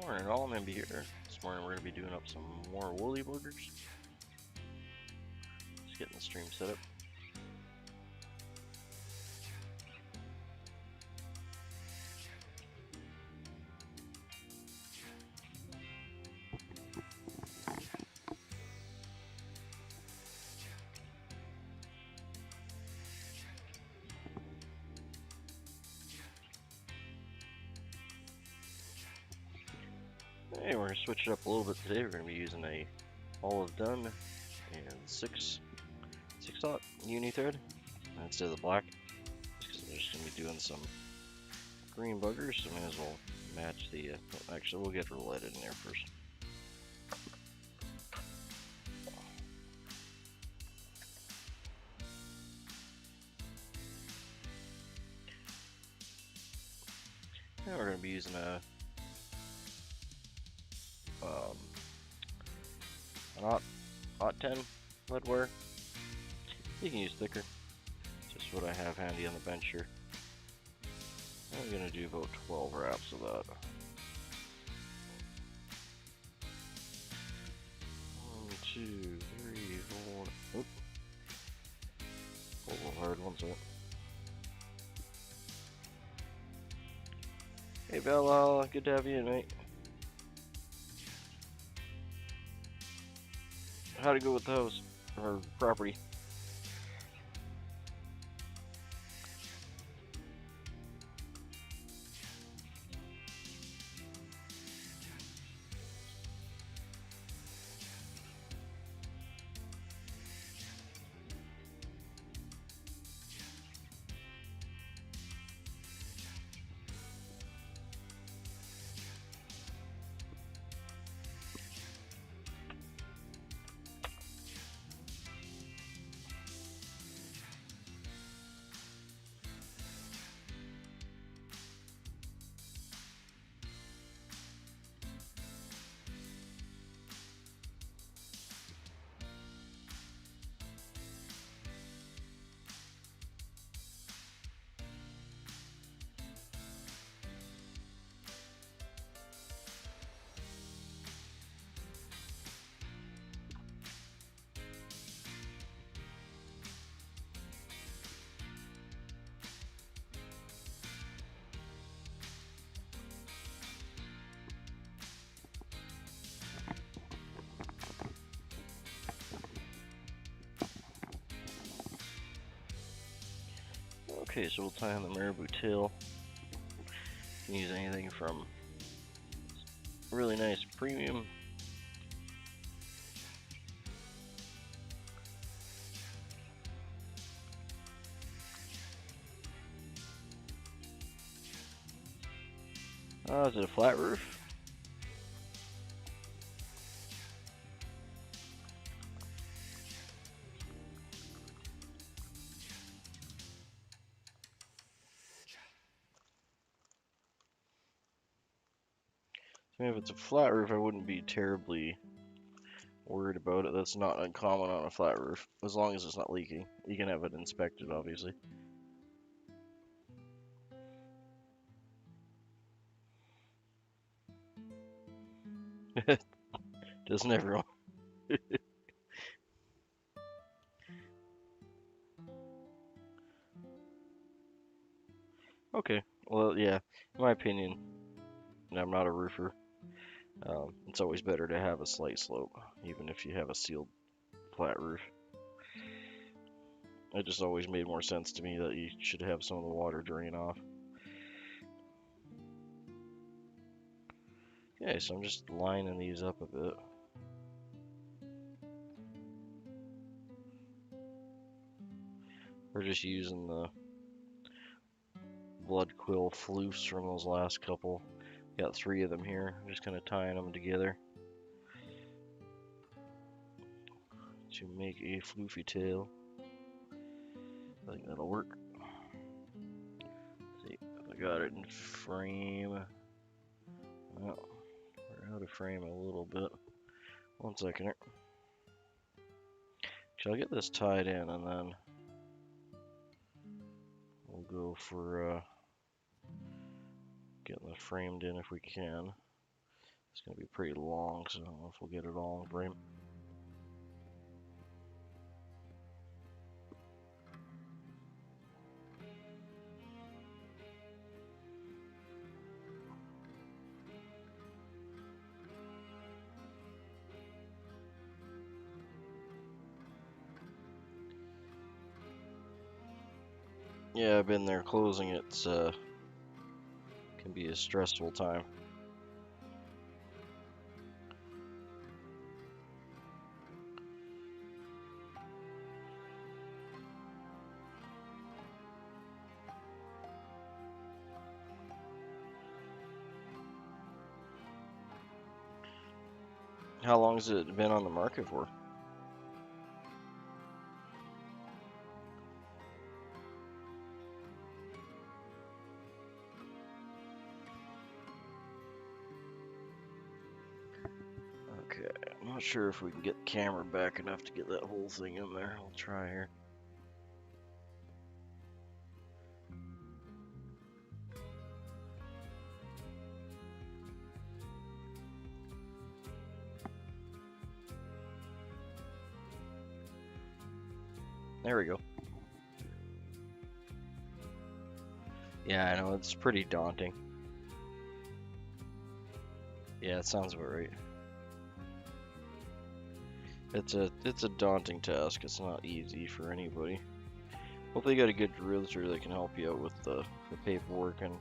Morning all, Nimby here. This morning we're going to be doing up some more Wolly Buggers. Just getting the stream set up. Hey, we're going to switch it up a little bit today. We're going to be using a olive dun and 6/0 uni thread instead of the black. Because we're just going to be doing some green buggers, so we may as well match the. Actually, we'll get rouletted in there first. Now we're going to be using an Hot 10 leadware. You can use thicker. Just what I have handy on the bench here. I'm gonna do about 12 wraps of that. 1, 2, 3, 4. Oop. A little hard, one second. Hey Bella, good to have you tonight. How'd it go with the house or property? Okay, so we'll tie on the marabou tail. You can use anything from really nice premium is it a flat roof? I mean, if it's a flat roof, I wouldn't be terribly worried about it. That's not uncommon on a flat roof, as long as it's not leaking. You can have it inspected, obviously. Doesn't everyone? Okay, well, yeah, in my opinion, and I'm not a roofer, it's always better to have a slight slope, even if you have a sealed flat roof. It just always made more sense to me that you should have some of the water drain off. Okay, so I'm just lining these up a bit. We're just using the blood quill floofs from those last couple. Got 3 of them here. I'm just kind of tying them together to make a floofy tail. I think that'll work. Let's see if I got it in frame. Well, we're out of frame a little bit. One second here. I'll get this tied in and then we'll go for getting it framed in if we can. It's gonna be pretty long, so I don't know if we'll get it all in frame. Yeah, I've been there closing it. Can be a stressful time. How long has it been on the market for? Okay, I'm not sure if we can get the camera back enough to get that whole thing in there. I'll try here. There we go. Yeah, I know, it's pretty daunting. Yeah, it sounds about right. It's a daunting task. It's not easy for anybody. Hopefully you got a good realtor that can help you out with the paperwork, and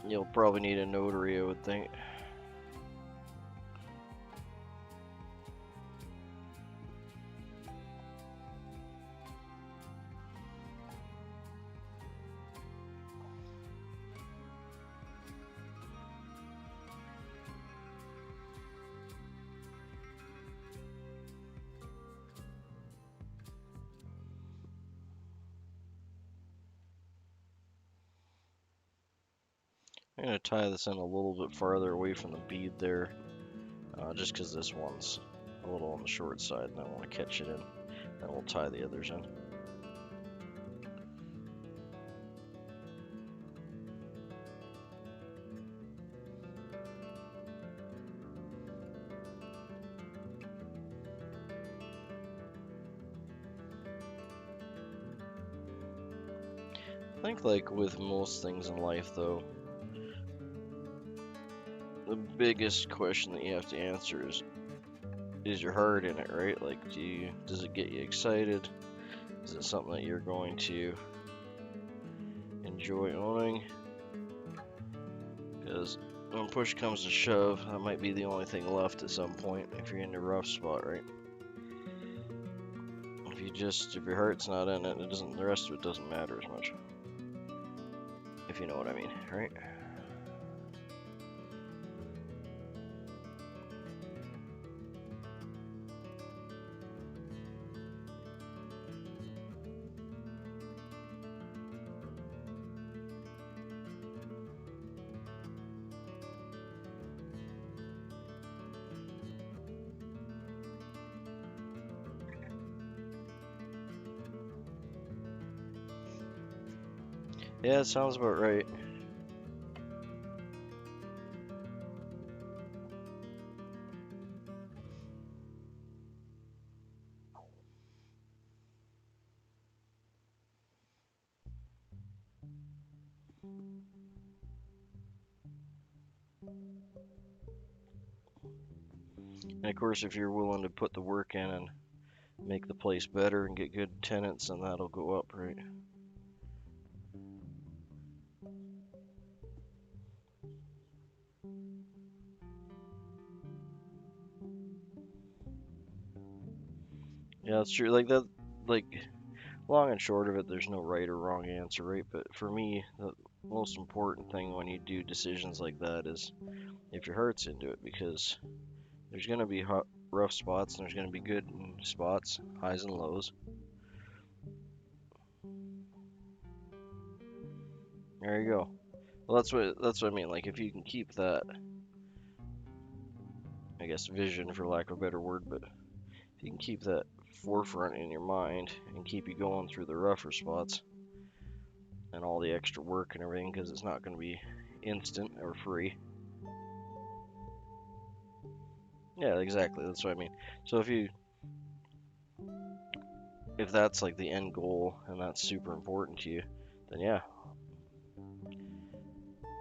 you'll probably need a notary, I would think. I'm going to tie this in a little bit farther away from the bead there, just because this one's a little on the short side and I want to catch it in. Then we'll tie the others in. I think, like with most things in life though, the biggest question that you have to answer is your heart in it, right? Like, does it get you excited? Is it something that you're going to enjoy owning? Because when push comes to shove, that might be the only thing left at some point if you're in a rough spot, right? If your heart's not in it, the rest of it doesn't matter as much. If you know what I mean, right? Yeah, it sounds about right. And of course, if you're willing to put the work in and make the place better and get good tenants, then that'll go up, right? Yeah, that's true. Like that, like long and short of it, there's no right or wrong answer, right? But for me, the most important thing when you do decisions like that is if your heart's into it, because there's gonna be rough spots and there's gonna be good spots, highs and lows. There you go. Well, that's what I mean. Like if you can keep that, I guess, vision for lack of a better word, but if you can keep that forefront in your mind and keep you going through the rougher spots and all the extra work and everything, because it's not going to be instant or free. Yeah, exactly. That's what I mean. So if that's like the end goal and that's super important to you, then yeah,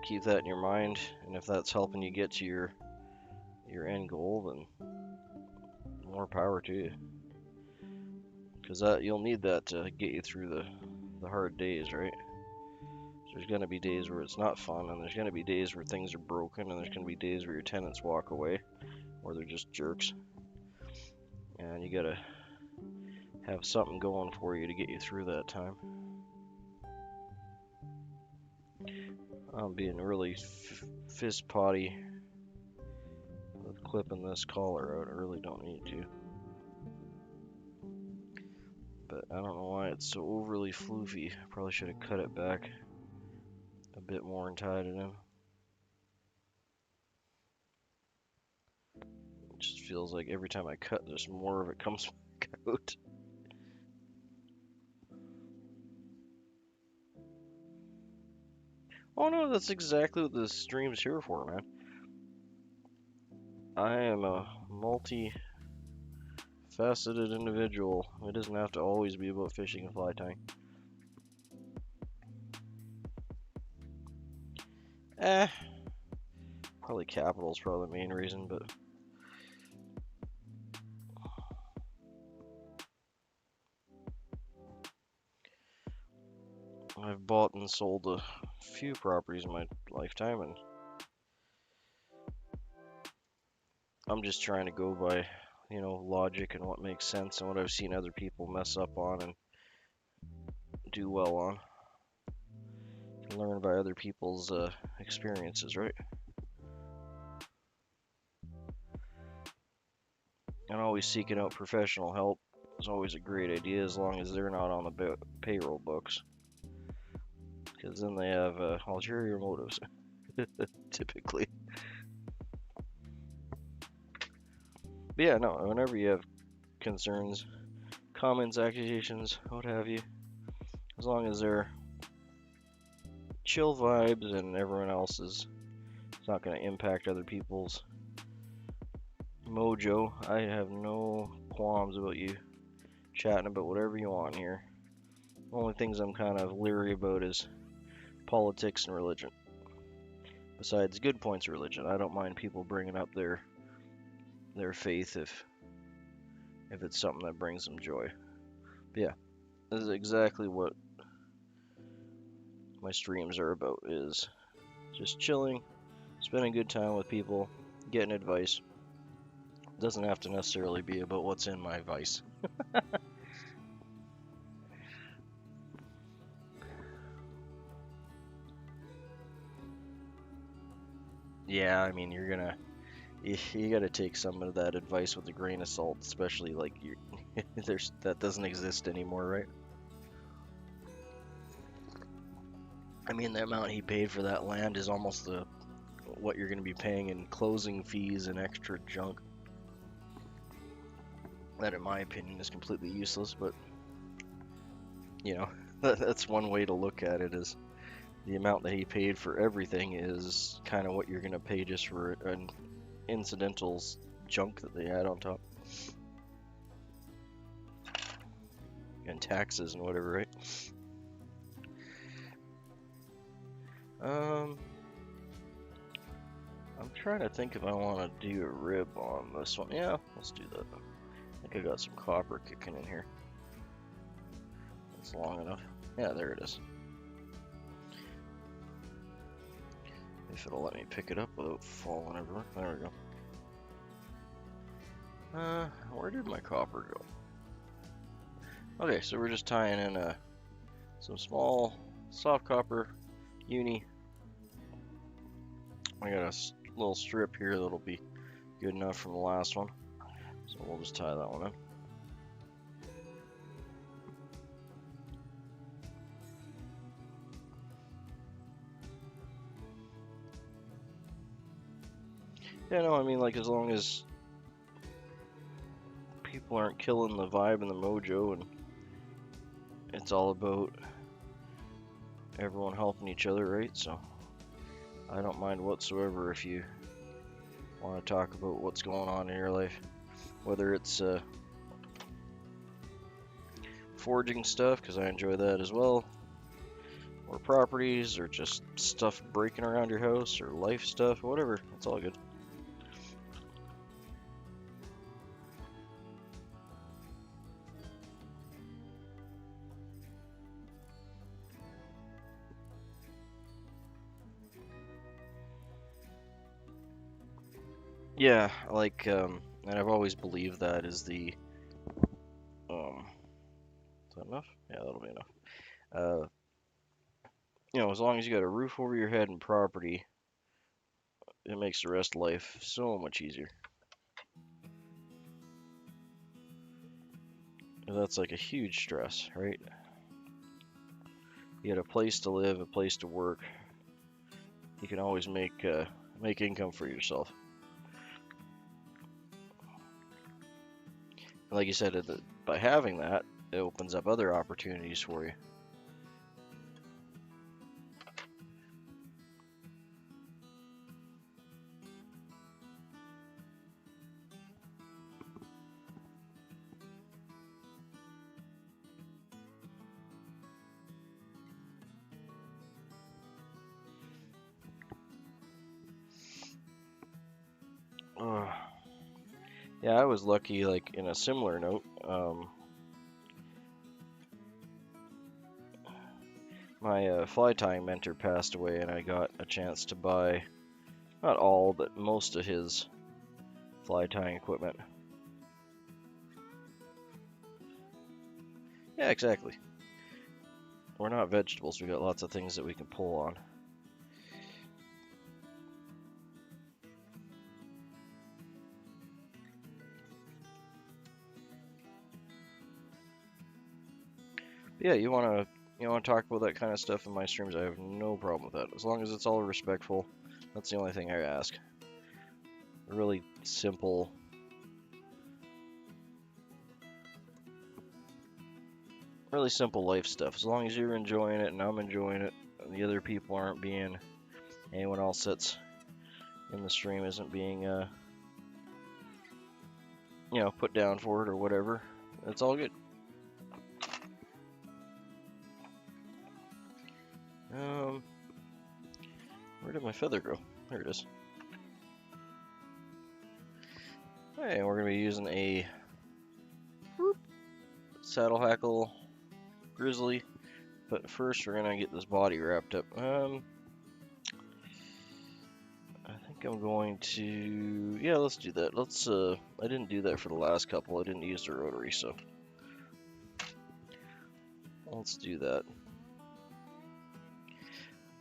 keep that in your mind. And if that's helping you get to your end goal, then more power to you. Because that you'll need that to get you through the hard days, right? There's going to be days where it's not fun, and there's going to be days where things are broken, and there's going to be days where your tenants walk away, or they're just jerks, and you got to have something going for you to get you through that time. I'm being really fist potty with clipping this collar out. I really don't need to. But I don't know why it's so overly floofy. I probably should have cut it back a bit more and tied it in. It just feels like every time I cut, there's more of it comes back out. Oh no, that's exactly what this stream's here for, man. I am a multi-faceted individual. It doesn't have to always be about fishing and fly tying. Probably capital is probably the main reason, but I've bought and sold a few properties in my lifetime, and I'm just trying to go by, logic and what makes sense and what I've seen other people mess up on and do well on. Learn by other people's experiences, right? And always seeking out professional help is always a great idea as long as they're not on the payroll books. Because then they have ulterior motives, typically. But yeah, no, whenever you have concerns, comments, accusations, what have you, as long as they're chill vibes and everyone else's, it's not going to impact other people's mojo. I have no qualms about you chatting about whatever you want here. The only things I'm kind of leery about is politics and religion. Besides good points of religion, I don't mind people bringing up their faith if it's something that brings them joy. But yeah, this is exactly what my streams are about, is just chilling, spending good time with people, getting advice. It doesn't have to necessarily be about what's in my vice. Yeah, I mean, you gotta take some of that advice with a grain of salt, especially like that doesn't exist anymore, right? I mean, the amount he paid for that land is almost what you're gonna be paying in closing fees and extra junk. That, in my opinion, is completely useless, but that's one way to look at it, is the amount that he paid for everything is kind of what you're gonna pay just for an incidentals junk that they had on top. And taxes and whatever, right? I'm trying to think if I want to do a rib on this one. Yeah, let's do that. I think I got some copper kicking in here. It's long enough. Yeah, there it is. If it'll let me pick it up without falling everywhere. There we go. Where did my copper go? Okay, so we're just tying in some small soft copper uni. I got a little strip here that'll be good enough from the last one, so we'll just tie that one in. Yeah, no, I mean, like, as long as people aren't killing the vibe and the mojo, and it's all about everyone helping each other, right? So I don't mind whatsoever if you want to talk about what's going on in your life, whether it's foraging stuff, because I enjoy that as well, or properties, or just stuff breaking around your house, or life stuff, whatever. It's all good. Yeah, like, and I've always believed that is the, is that enough? Yeah, that'll be enough. Uh, as long as you got a roof over your head and property, it makes the rest of life so much easier. That's like a huge stress, right? You got a place to live, a place to work. You can always make income for yourself. And like you said, by having that, it opens up other opportunities for you. Yeah, I was lucky, like, in a similar note. My fly tying mentor passed away, and I got a chance to buy, not all, but most of his fly tying equipment. Yeah, exactly. We're not vegetables, we got lots of things that we can pull on. But yeah, you wanna talk about that kind of stuff in my streams, I have no problem with that. As long as it's all respectful, that's the only thing I ask. Really simple life stuff. As long as you're enjoying it and I'm enjoying it, and the other people aren't being, anyone else that's in the stream isn't being, put down for it or whatever, it's all good. Where did my feather go? There it is. Hey, we're gonna be using a saddle hackle grizzly, but first we're gonna get this body wrapped up. I think I'm going to, yeah, let's do that. I didn't do that for the last couple. I didn't use the rotary, so let's do that.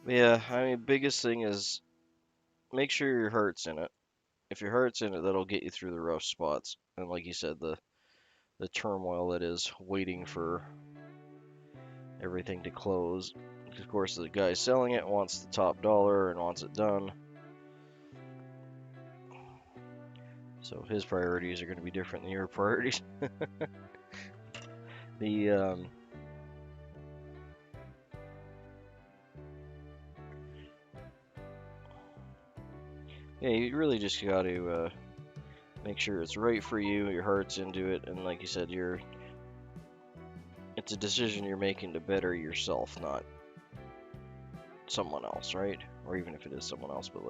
Yeah, I mean, biggest thing is make sure your heart's in it. If your heart's in it, that'll get you through the rough spots. And like you said, the turmoil that is waiting for everything to close. Of course, the guy selling it wants the top dollar and wants it done. So his priorities are going to be different than your priorities. Yeah, you really just got to make sure it's right for you, your heart's into it, and like you said, it's a decision you're making to better yourself, not someone else, right? Or even if it is someone else, but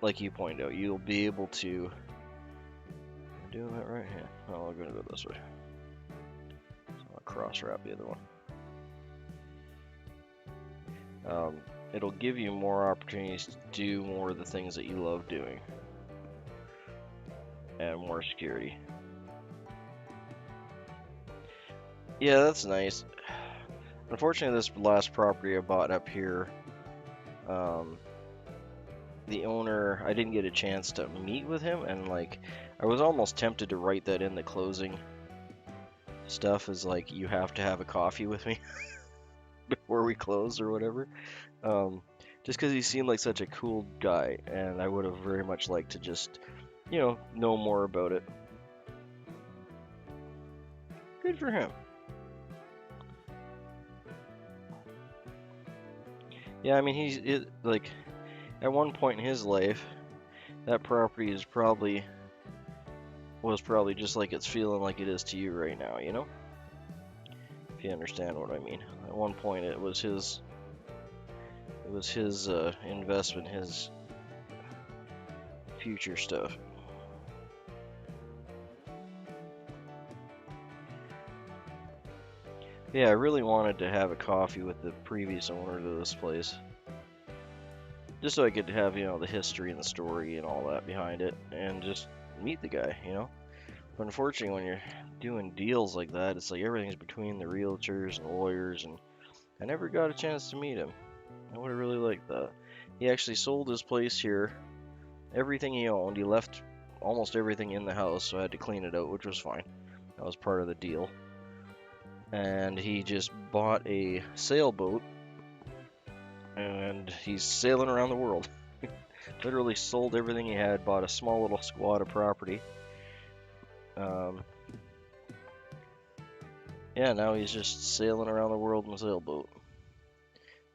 like you pointed out, you'll be able to. Am I doing that right? Yeah. Oh, I'm gonna go this way. So I'll cross wrap the other one. It'll give you more opportunities to do more of the things that you love doing, and more security. Yeah, that's nice. Unfortunately, this last property I bought up here, the owner, I didn't get a chance to meet with him, and like, I was almost tempted to write that in the closing stuff, is like, you have to have a coffee with me before we close or whatever. Just because he seemed like such a cool guy, and I would have very much liked to just, know more about it. Good for him. Yeah, I mean, at one point in his life, that property was probably just like it's feeling like it is to you right now, you know? If you understand what I mean. At one point it was his investment, his future stuff. Yeah, I really wanted to have a coffee with the previous owner of this place. Just so I could have, you know, the history and the story and all that behind it, and just meet the guy, you know? But unfortunately, when you're doing deals like that, it's like everything's between the realtors and lawyers, and I never got a chance to meet him. I would have really liked that. He actually sold his place here, everything he owned. He left almost everything in the house, so I had to clean it out, which was fine. That was part of the deal. And he just bought a sailboat, and he's sailing around the world. Literally sold everything he had, bought a small little squad of property. Yeah, now he's just sailing around the world in a sailboat.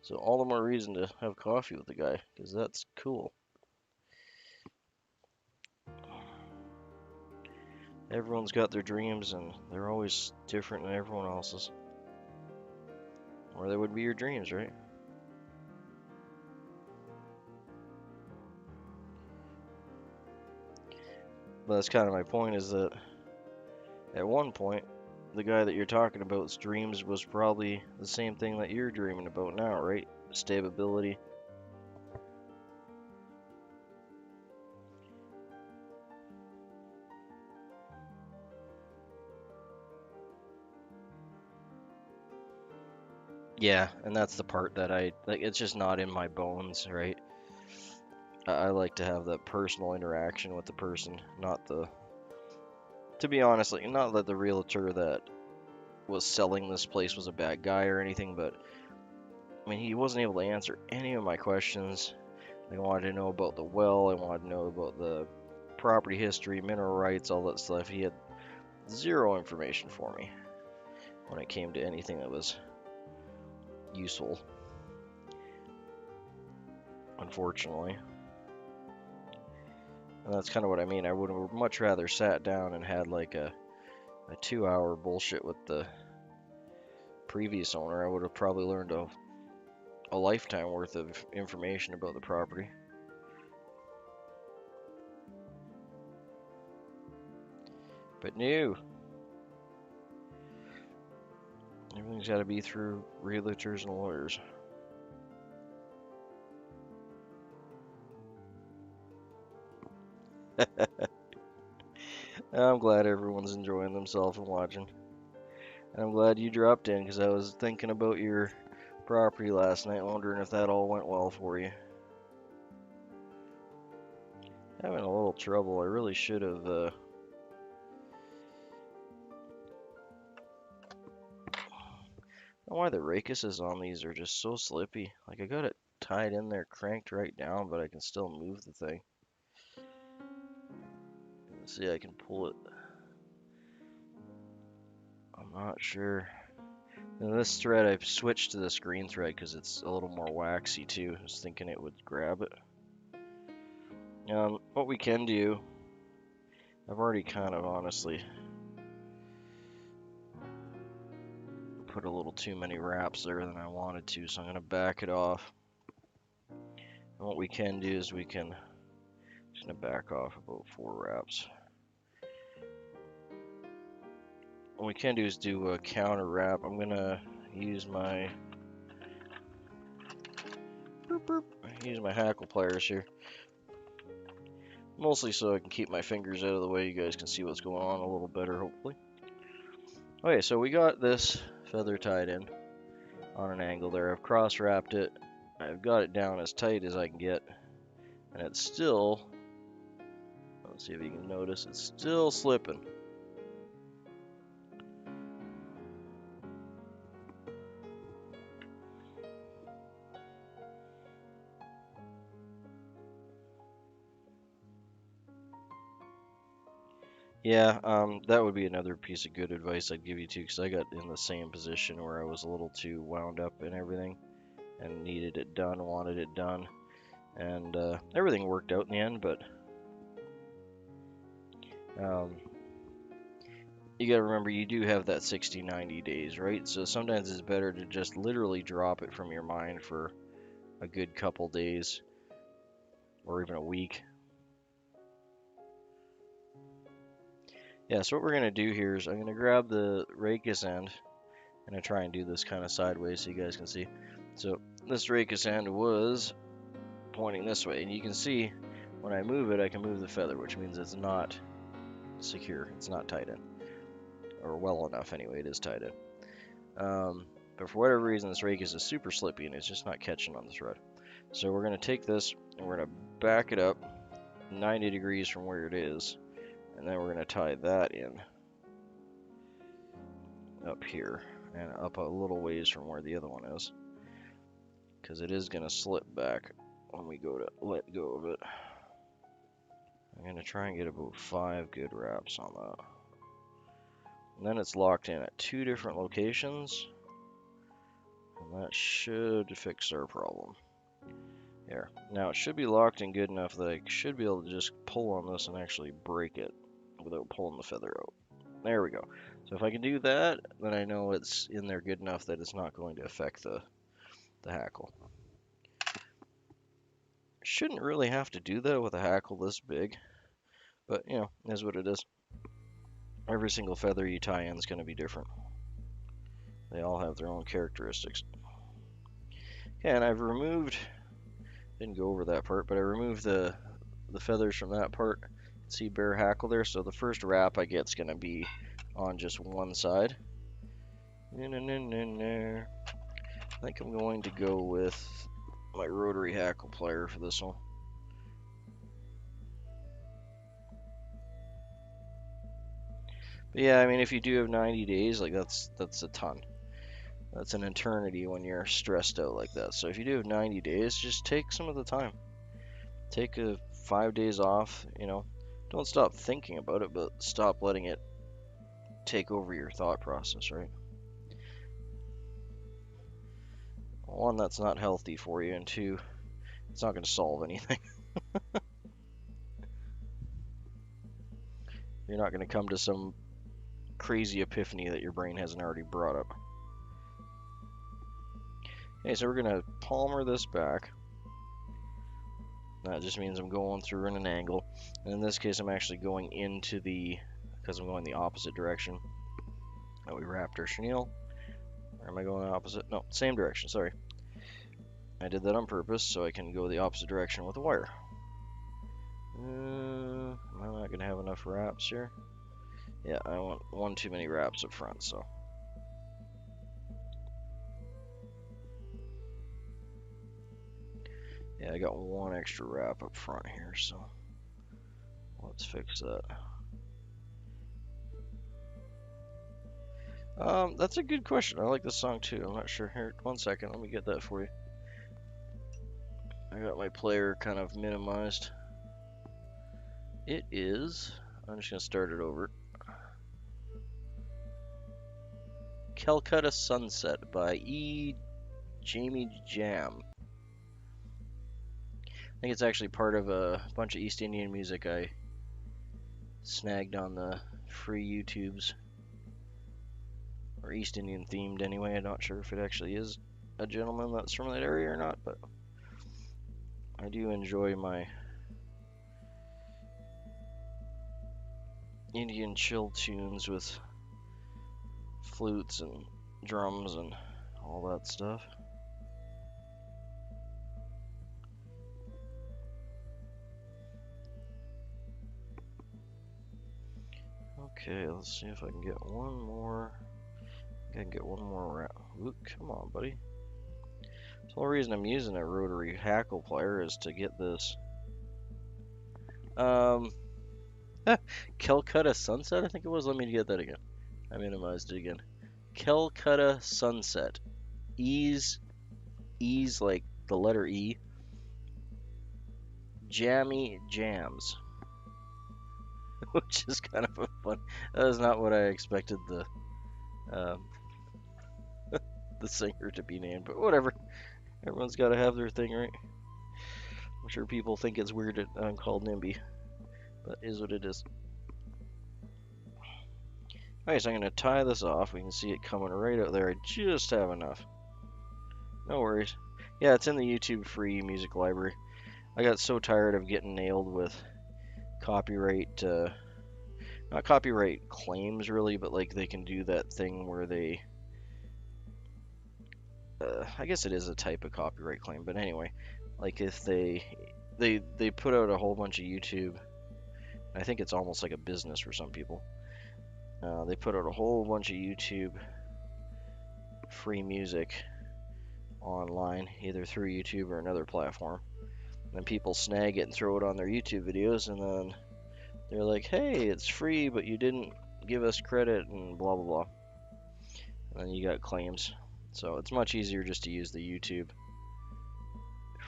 So all the more reason to have coffee with the guy, because that's cool. Everyone's got their dreams, and they're always different than everyone else's. Or they would be your dreams, right? But that's kind of my point, is that at one point, the guy that you're talking about's dreams was probably the same thing that you're dreaming about now, right? Stability. Yeah, and that's the part that I like. It's just not in my bones, right? I like to have that personal interaction with the person, not the. To be honest, like, not that the realtor that was selling this place was a bad guy or anything, but I mean, he wasn't able to answer any of my questions. I wanted to know about the well, I wanted to know about the property history, mineral rights, all that stuff. He had zero information for me when it came to anything that was useful, unfortunately. And that's kind of what I mean. I would have much rather sat down and had like a 2-hour bullshit with the previous owner. I would have probably learned a lifetime worth of information about the property. But no, everything's got to be through realtors and lawyers. I'm glad everyone's enjoying themselves and watching. And I'm glad you dropped in, because I was thinking about your property last night, wondering if that all went well for you. Having a little trouble. I really should have. I don't know why the rakuses on these are just so slippy. Like, I got it tied in there, cranked right down, but I can still move the thing. Let's see, I can pull it. I'm not sure. And this thread, I've switched to this green thread because it's a little more waxy too. I was thinking it would grab it. What we can do, I've already kind of honestly put a little too many wraps there than I wanted to, so I'm going to back it off. And what we can do is just going to back off about 4 wraps. What we can do is do a counter wrap. I'm going to use my hackle pliers here. Mostly so I can keep my fingers out of the way. You guys can see what's going on a little better, hopefully. Okay, so we got this feather tied in on an angle there. I've cross wrapped it. I've got it down as tight as I can get. And it's still, let's see if you can notice, it's still slipping. Yeah, that would be another piece of good advice I'd give you too, because I got in the same position where I was a little too wound up and everything, and needed it done, wanted it done. and everything worked out in the end. But you gotta remember, you do have that 60-90 days, right? So sometimes it's better to just literally drop it from your mind for a good couple days or even a week. Yeah, so what we're gonna do here is I'm gonna grab the rachis end. I'm gonna try and do this kind of sideways so you guys can see. So this rachis end was pointing this way, and you can see when I move it, I can move the feather, which means it's not secure, it's not tied in, or well enough anyway. It is tied in. But for whatever reason, this rachis is super slippy and it's just not catching on the thread. So we're gonna take this and we're gonna back it up 90 degrees from where it is, and then we're gonna tie that in up here and up a little ways from where the other one is, because it is gonna slip back when we go to let go of it. I'm gonna try and get about 5 good wraps on that. And then it's locked in at 2 different locations, and that should fix our problem. There. Now it should be locked in good enough that I should be able to just pull on this and actually break it without pulling the feather out. There we go. So if I can do that, then I know it's in there good enough that it's not going to affect the hackle. Shouldn't really have to do that with a hackle this big, but you know, is what it is. Every single feather you tie in is going to be different. They all have their own characteristics. Okay, and I've removed, didn't go over that part, but I removed the feathers from that part. See bare hackle there, so the first wrap I get is going to be on just one side. I think I'm going to go with my rotary hackle plier for this one. But yeah, I mean, if you do have 90 days, like that's a ton. That's an eternity when you're stressed out like that. So if you do have 90 days, just take some of the time. Take 5 days off, you know. Don't stop thinking about it, but stop letting it take over your thought process, right? One, that's not healthy for you, and two, it's not going to solve anything. You're not going to come to some crazy epiphany that your brain hasn't already brought up. Okay, so we're going to palmer this back. That just means I'm going through in an angle. And in this case, I'm actually going into because I'm going the opposite direction that we wrapped our chenille. Or am I going the opposite? No, same direction, sorry. I did that on purpose so I can go the opposite direction with the wire. I'm not going to have enough wraps here. Yeah, I want one too many wraps up front, so. Yeah, I got one extra wrap up front here, so let's fix that. That's a good question. I like this song too. I'm not sure. Here, 1 second. Let me get that for you. I got my player kind of minimized. It is. I'm just gonna start it over. Calcutta Sunset by Jamie Jam. I think it's actually part of a bunch of East Indian music I snagged on the free YouTubes. Or East Indian themed anyway. I'm not sure if it actually is a gentleman that's from that area or not, but I do enjoy my Indian chill tunes with flutes and drums and all that stuff. Okay, let's see if I can get one more. I can get one more wrap. Ooh, come on, buddy. The whole reason I'm using a rotary hackle plier is to get this. Calcutta Sunset, I think it was. Let me get that again. I minimized it again. Calcutta Sunset. E's like the letter E. Jammy Jams. Which is kind of a fun. That is not what I expected the singer to be named, but whatever. Everyone's got to have their thing, right? I'm sure people think it's weird that I'm called Nimby, but it is what it is. Alright, so I'm going to tie this off. We can see it coming right out there. I just have enough. No worries. Yeah, it's in the YouTube free music library. I got so tired of getting nailed with copyright, not copyright claims really, but like they can do that thing where they, I guess it is a type of copyright claim, but anyway, like if they put out a whole bunch of YouTube, I think it's almost like a business for some people. They put out a whole bunch of YouTube free music online, either through YouTube or another platform. Then people snag it and throw it on their YouTube videos, and then they're like, hey, it's free, but you didn't give us credit, and blah, blah, blah. And then you got claims. So it's much easier just to use the YouTube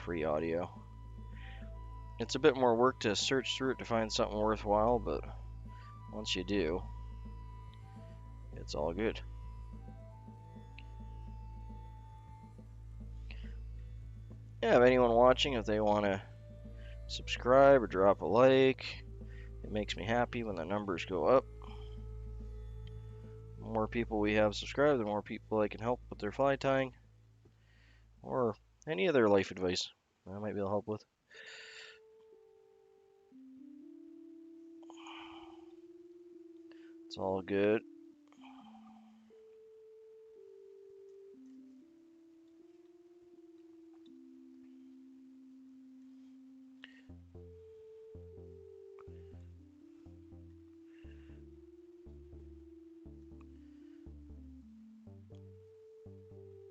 free audio. It's a bit more work to search through it to find something worthwhile, but once you do, it's all good. Yeah, if anyone watching, if they want to subscribe or drop a like, it makes me happy when the numbers go up. The more people we have subscribed, the more people I can help with their fly tying, or any other life advice I might be able to help with. It's all good.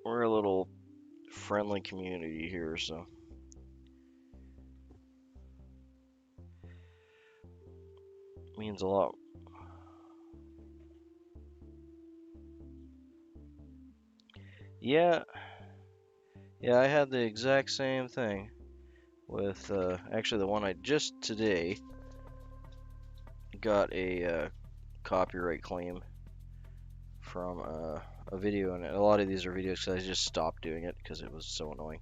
We're a little friendly community here, so it means a lot. Yeah, I had the exact same thing with actually the one I just today got a copyright claim from a video, and a lot of these are videos because I just stopped doing it because it was so annoying.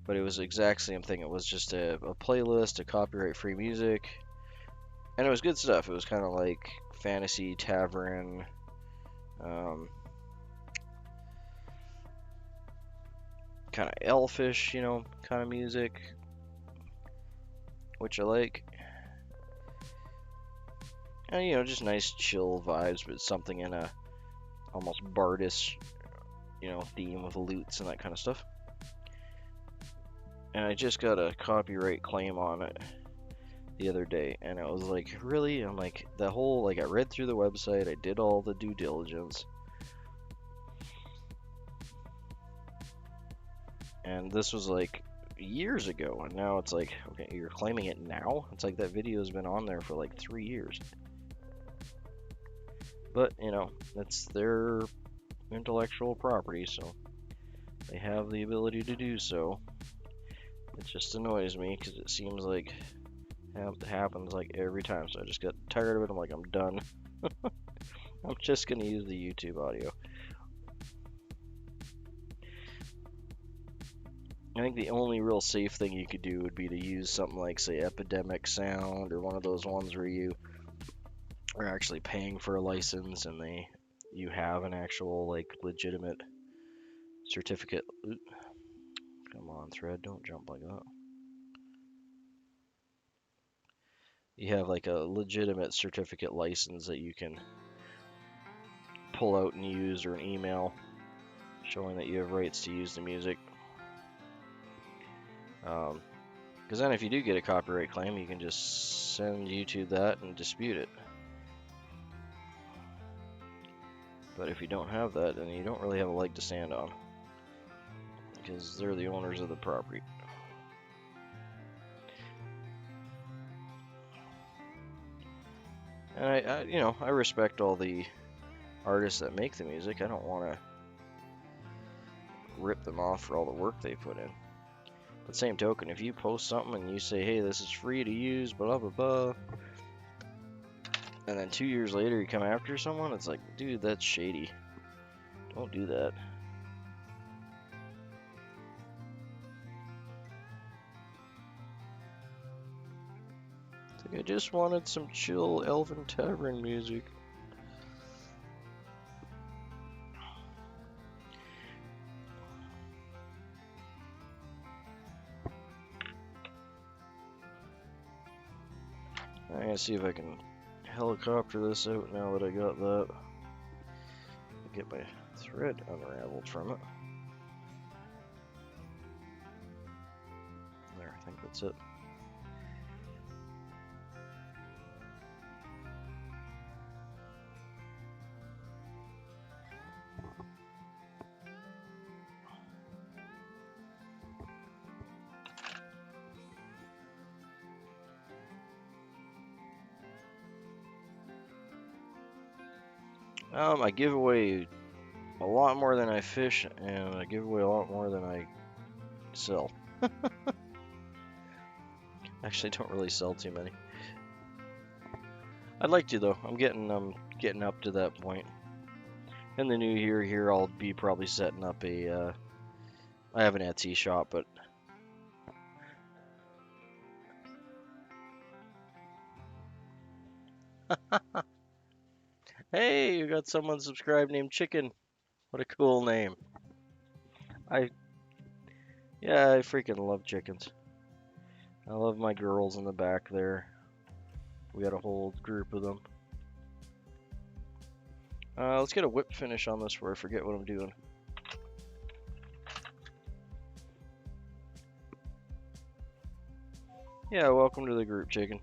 But it was the exact same thing. It was just a playlist, a copyright-free music, and it was good stuff. It was kind of like fantasy tavern, kind of elfish, you know, kind of music, which I like. And, you know, just nice chill vibes, but something in a almost bardish, you know, theme with lutes and that kind of stuff. And I just got a copyright claim on it the other day, and it was like, really? I'm like, the whole, like, I read through the website, I did all the due diligence, and this was like years ago, and now it's like, okay, you're claiming it now? It's like that video's been on there for like 3 years. But, you know, it's their intellectual property, so they have the ability to do so. It just annoys me because it seems like it happens like every time, so I just got tired of it. I'm like, I'm done. I'm just gonna use the YouTube audio. I think the only real safe thing you could do would be to use something like, say, Epidemic Sound, or one of those ones where you are actually paying for a license and you have an actual, like, legitimate certificate. Ooh. Come on, thread, don't jump like that. You have like a legitimate certificate license that you can pull out and use, or an email showing that you have rights to use the music. Because then if you do get a copyright claim, you can just send YouTube that and dispute it. But if you don't have that, then you don't really have a leg to stand on, because they're the owners of the property. And you know, I respect all the artists that make the music. I don't want to rip them off for all the work they put in. But same token, if you post something and you say, hey, this is free to use, blah, blah, blah, and then 2 years later you come after someone, it's like, dude, that's shady. Don't do that. Like I just wanted some chill Elven Tavern music. I'm gonna see if I can helicopter this out now that I got that. Get my thread unraveled from it. There, I think that's it. I give away a lot more than I fish, and I give away a lot more than I sell. Actually, don't really sell too many. I'd like to though. I'm getting up to that point. In the new year here, I'll be probably setting up a. I have an Etsy shop, but. Hey, you got someone subscribed named Chicken. What a cool name. Yeah, I freaking love chickens. I love my girls in the back there. We got a whole group of them. Let's get a whip finish on this before I forget what I'm doing. Yeah, welcome to the group, Chicken.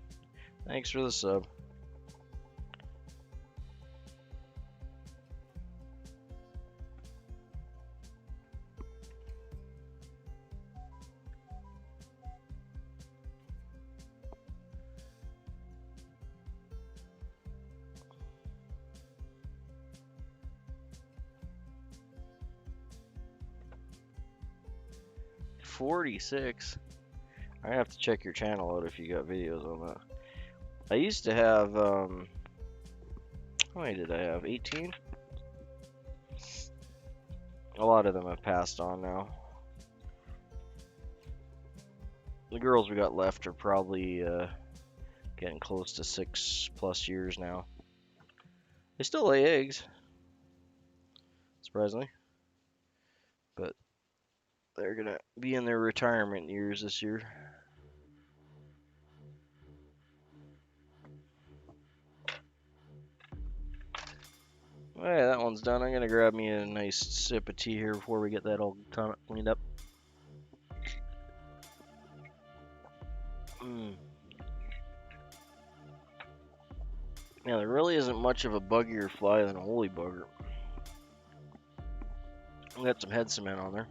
Thanks for the sub. $46. I have to check your channel out if you got videos on that. I used to have, how many did I have? 18? A lot of them have passed on now. The girls we got left are probably getting close to 6+ years now. They still lay eggs, surprisingly, but they're gonna be in their retirement years this year. Alright, that one's done. I'm gonna grab me a nice sip of tea here before we get that all cleaned up. Yeah, there really isn't much of a buggier fly than a Wolly Bugger. We got some head cement on there.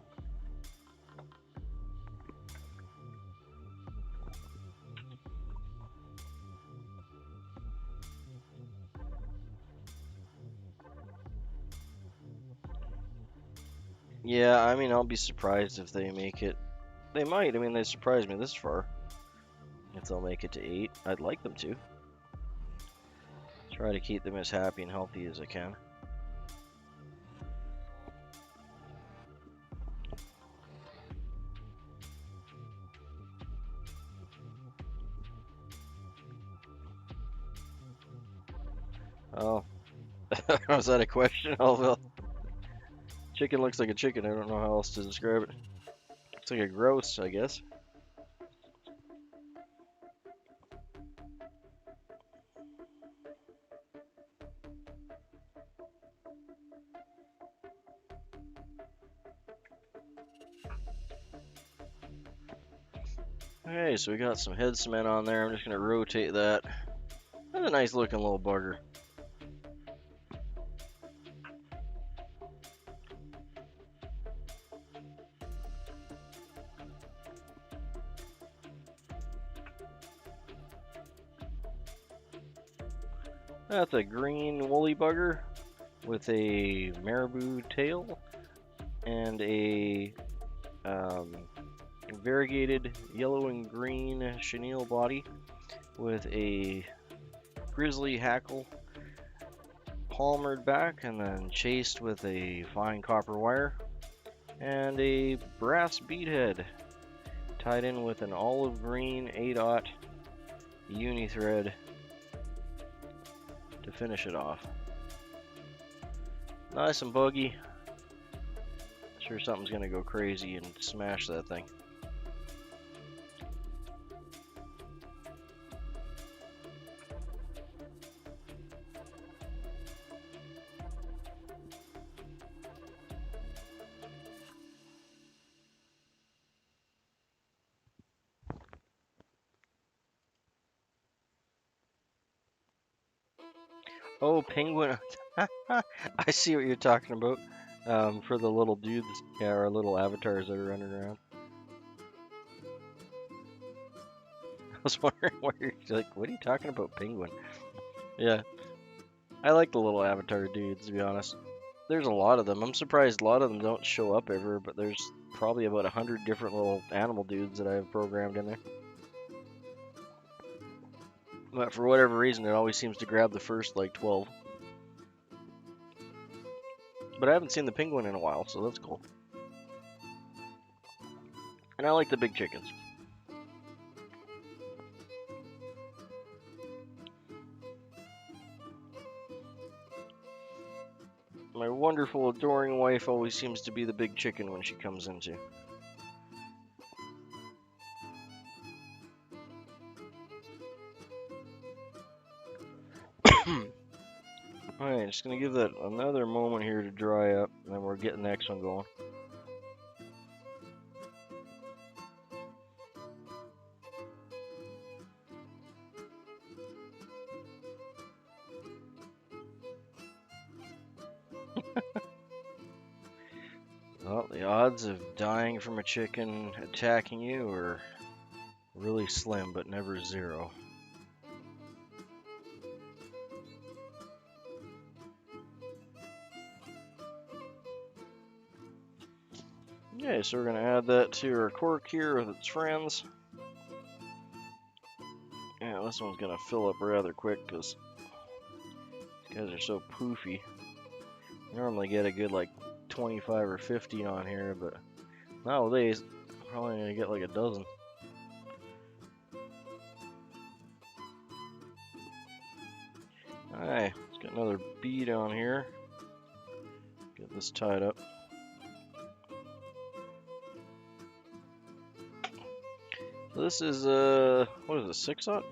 Yeah, I mean, I'll be surprised if they make it. They might. I mean, they surprised me this far. If they'll make it to 8, I'd like them to. Try to keep them as happy and healthy as I can. Oh, was that a question? Oh, well. Chicken looks like a chicken. I don't know how else to describe it. It's like a grouse, I guess. Okay, so we got some head cement on there. I'm just gonna rotate that. That's a nice looking little bugger. That's a green Wolly Bugger with a marabou tail and a variegated yellow and green chenille body with a grizzly hackle palmered back and then chased with a fine copper wire and a brass bead head tied in with an olive green 8/0 uni thread to finish it off. Nice and buggy. Sure something's gonna go crazy and smash that thing. Oh, penguin. I see what you're talking about. For the little dudes, yeah, our little avatars that are running around. I was wondering why you're like, what are you talking about, penguin? Yeah, I like the little avatar dudes, to be honest. There's a lot of them. I'm surprised a lot of them don't show up ever, but there's probably about 100 different little animal dudes that I have programmed in there. But for whatever reason, it always seems to grab the first, like, 12. But I haven't seen the penguin in a while, so that's cool. And I like the big chickens. My wonderful, adoring wife always seems to be the big chicken when she comes into. Alright, just gonna give that another moment here to dry up, and then we're getting the next one going. Well, the odds of dying from a chicken attacking you are really slim, but never zero. Okay, so we're going to add that to our cork here with its friends. Yeah, this one's going to fill up rather quick because these guys are so poofy. I normally get a good like 25 or 50 on here, but nowadays I'm probably going to get like a dozen. Alright, let's get another bead on here. Get this tied up. So this is, what is it, 6/0?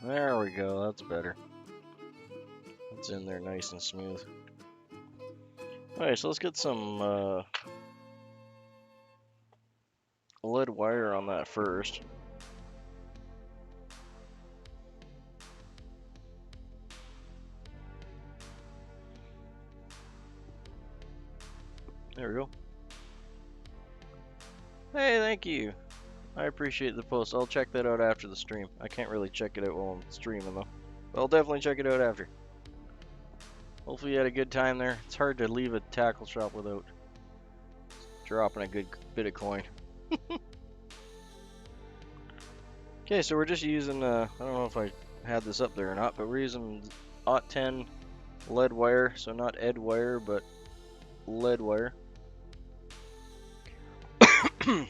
There we go, that's better. It's in there nice and smooth. Alright, so let's get some lead wire on that first. There we go. Hey, thank you. I appreciate the post. I'll check that out after the stream. I can't really check it out while I'm streaming though. But I'll definitely check it out after. Hopefully you had a good time there. It's hard to leave a tackle shop without dropping a good bit of coin. Okay, so we're just using, I don't know if I had this up there or not, but we're using 0.10 lead wire. So not Ed wire, but lead wire. I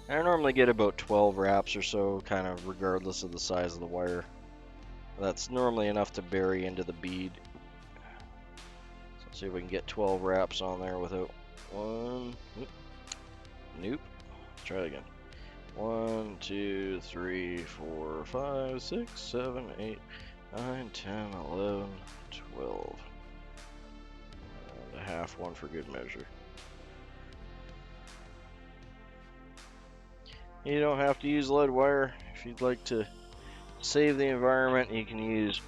normally get about 12 wraps or so, kind of regardless of the size of the wire. That's normally enough to bury into the bead. So let's see if we can get 12 wraps on there without one. Nope. Let's try it again. 1, 2, 3, 4, 5, 6, 7, 8, 9, 10, 11, 12. And a half one for good measure. You don't have to use lead wire. If you'd like to save the environment, you can use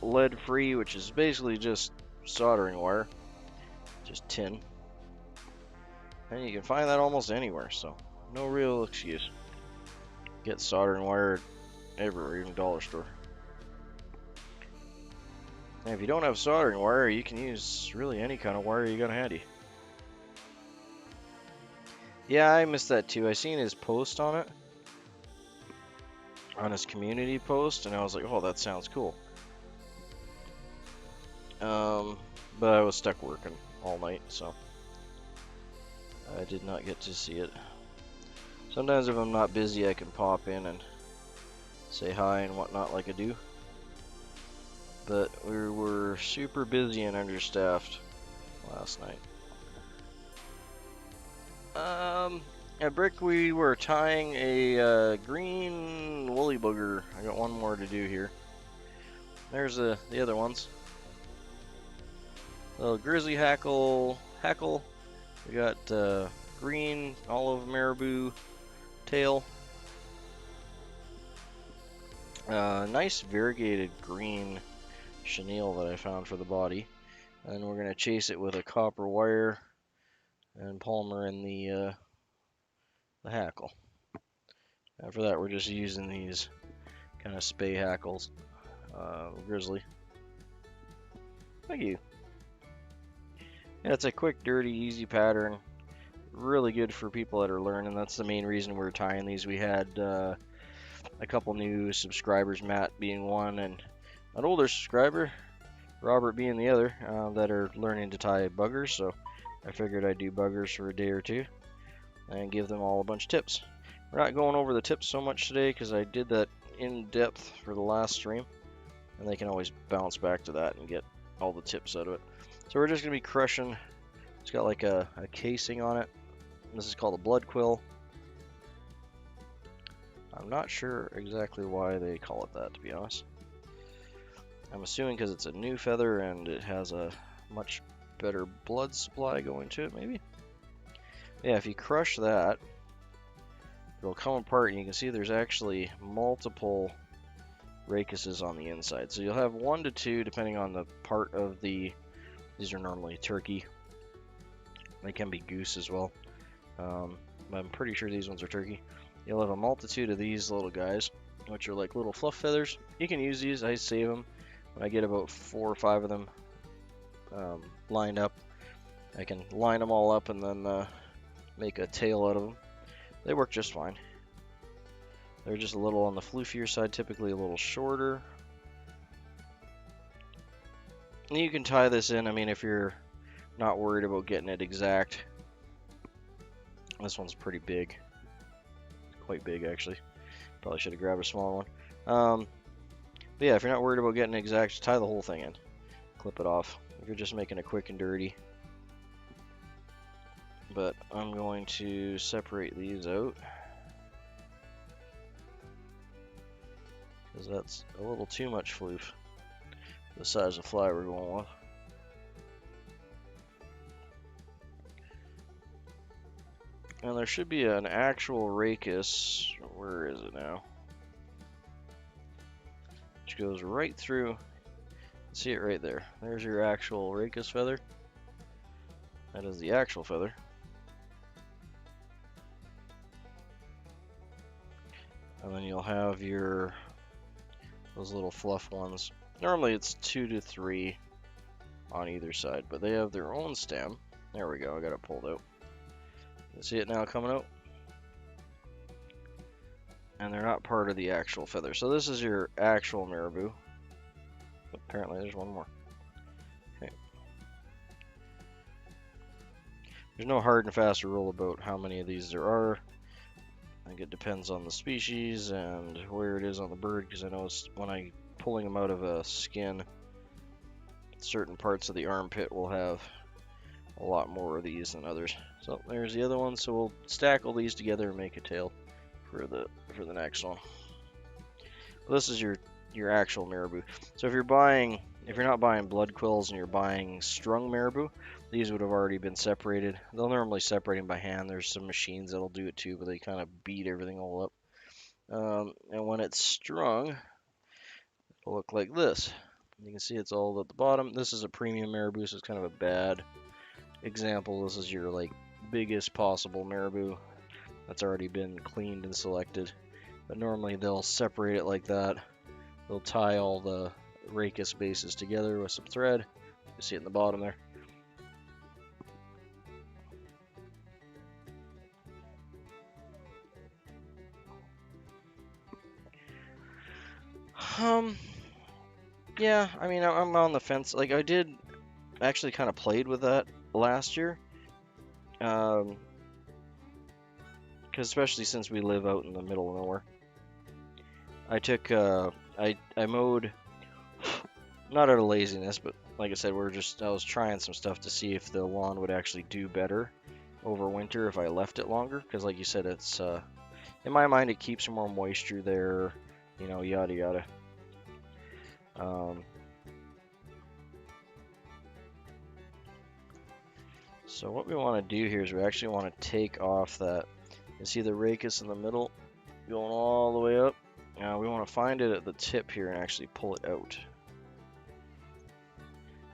lead free, which is basically just soldering wire, just tin. And you can find that almost anywhere, so no real excuse. Get soldering wire everywhere, even dollar store. And if you don't have soldering wire, you can use really any kind of wire you got handy. Yeah, I missed that too. I seen his post on it, on his community post, and I was like, oh, that sounds cool. But I was stuck working all night, so I did not get to see it. Sometimes if I'm not busy, I can pop in and say hi and whatnot like I do. But we were super busy and understaffed last night. At Brick, we were tying a green Wolly Bugger. I got one more to do here. There's the other ones. Little grizzly hackle. We got green olive marabou tail. Nice variegated green chenille that I found for the body. And we're going to chase it with a copper wire and Palmer in the hackle. After that, we're just using these kind of spay hackles. Grizzly. Thank you. Yeah, it's a quick, dirty, easy pattern. Really good for people that are learning. That's the main reason we're tying these. We had a couple new subscribers, Matt being one, and an older subscriber, Robert being the other, that are learning to tie buggers. So I figured I'd do buggers for a day or two and give them all a bunch of tips. We're not going over the tips so much today because I did that in depth for the last stream, and they can always bounce back to that and get all the tips out of it. So we're just going to be crushing. It's got like a casing on it. This is called a blood quill. I'm not sure exactly why they call it that, to be honest. I'm assuming because it's a new feather and it has a much better blood supply going to it, maybe? Yeah, if you crush that, it'll come apart and you can see there's actually multiple rakuses on the inside. So you'll have 1 to 2 depending on the part of the... These are normally turkey. They can be goose as well. I'm pretty sure these ones are turkey. You'll have a multitude of these little guys, which are like little fluff feathers. You can use these. I save them. When I get about 4 or 5 of them lined up, I can line them all up and then make a tail out of them. They work just fine. They're just a little on the floofier side, typically a little shorter. And you can tie this in, I mean, if you're not worried about getting it exact. This one's pretty big. Quite big, actually. Probably should have grabbed a small one. But yeah, if you're not worried about getting it exact, just tie the whole thing in. Clip it off. If you're just making it quick and dirty. But I'm going to separate these out, because that's a little too much floof. The size of fly we're going with. And there should be an actual racus. Where is it now? Which goes right through. See it right there. There's your actual racus feather. That is the actual feather. And then you'll have your those little fluff ones. Normally it's 2 to 3 on either side, but they have their own stem. There we go, I got it pulled out. You see it now coming out? And they're not part of the actual feather. So this is your actual marabou. Apparently there's one more. Okay. There's no hard and fast rule about how many of these there are. I think it depends on the species and where it is on the bird, because I know when I'm pulling them out of a skin, certain parts of the armpit will have a lot more of these than others. So there's the other one. So we'll stack all these together and make a tail for the next one. Well, this is your actual marabou. So if you're not buying blood quills and you're buying strung marabou, these would have already been separated. They'll normally separate them by hand. There's some machines that'll do it too, but they kind of beat everything all up. And when it's strung, it'll look like this. You can see it's all at the bottom. This is a premium marabou, so it's kind of a bad example. This is your like biggest possible marabou that's already been cleaned and selected. But normally they'll separate it like that. They'll tie all the racus bases together with some thread. You see it in the bottom there. Yeah, I mean, I'm on the fence. Like, I did actually kind of played with that last year. Because especially since we live out in the middle of nowhere. I took, I mowed, not out of laziness, but like I said, I was trying some stuff to see if the lawn would actually do better over winter if I left it longer. Because like you said, it's, in my mind, it keeps more moisture there, you know, yada yada. So what we want to do here is we actually want to take off that, you see the rachis in the middle going all the way up. Now we want to find it at the tip here and actually pull it out.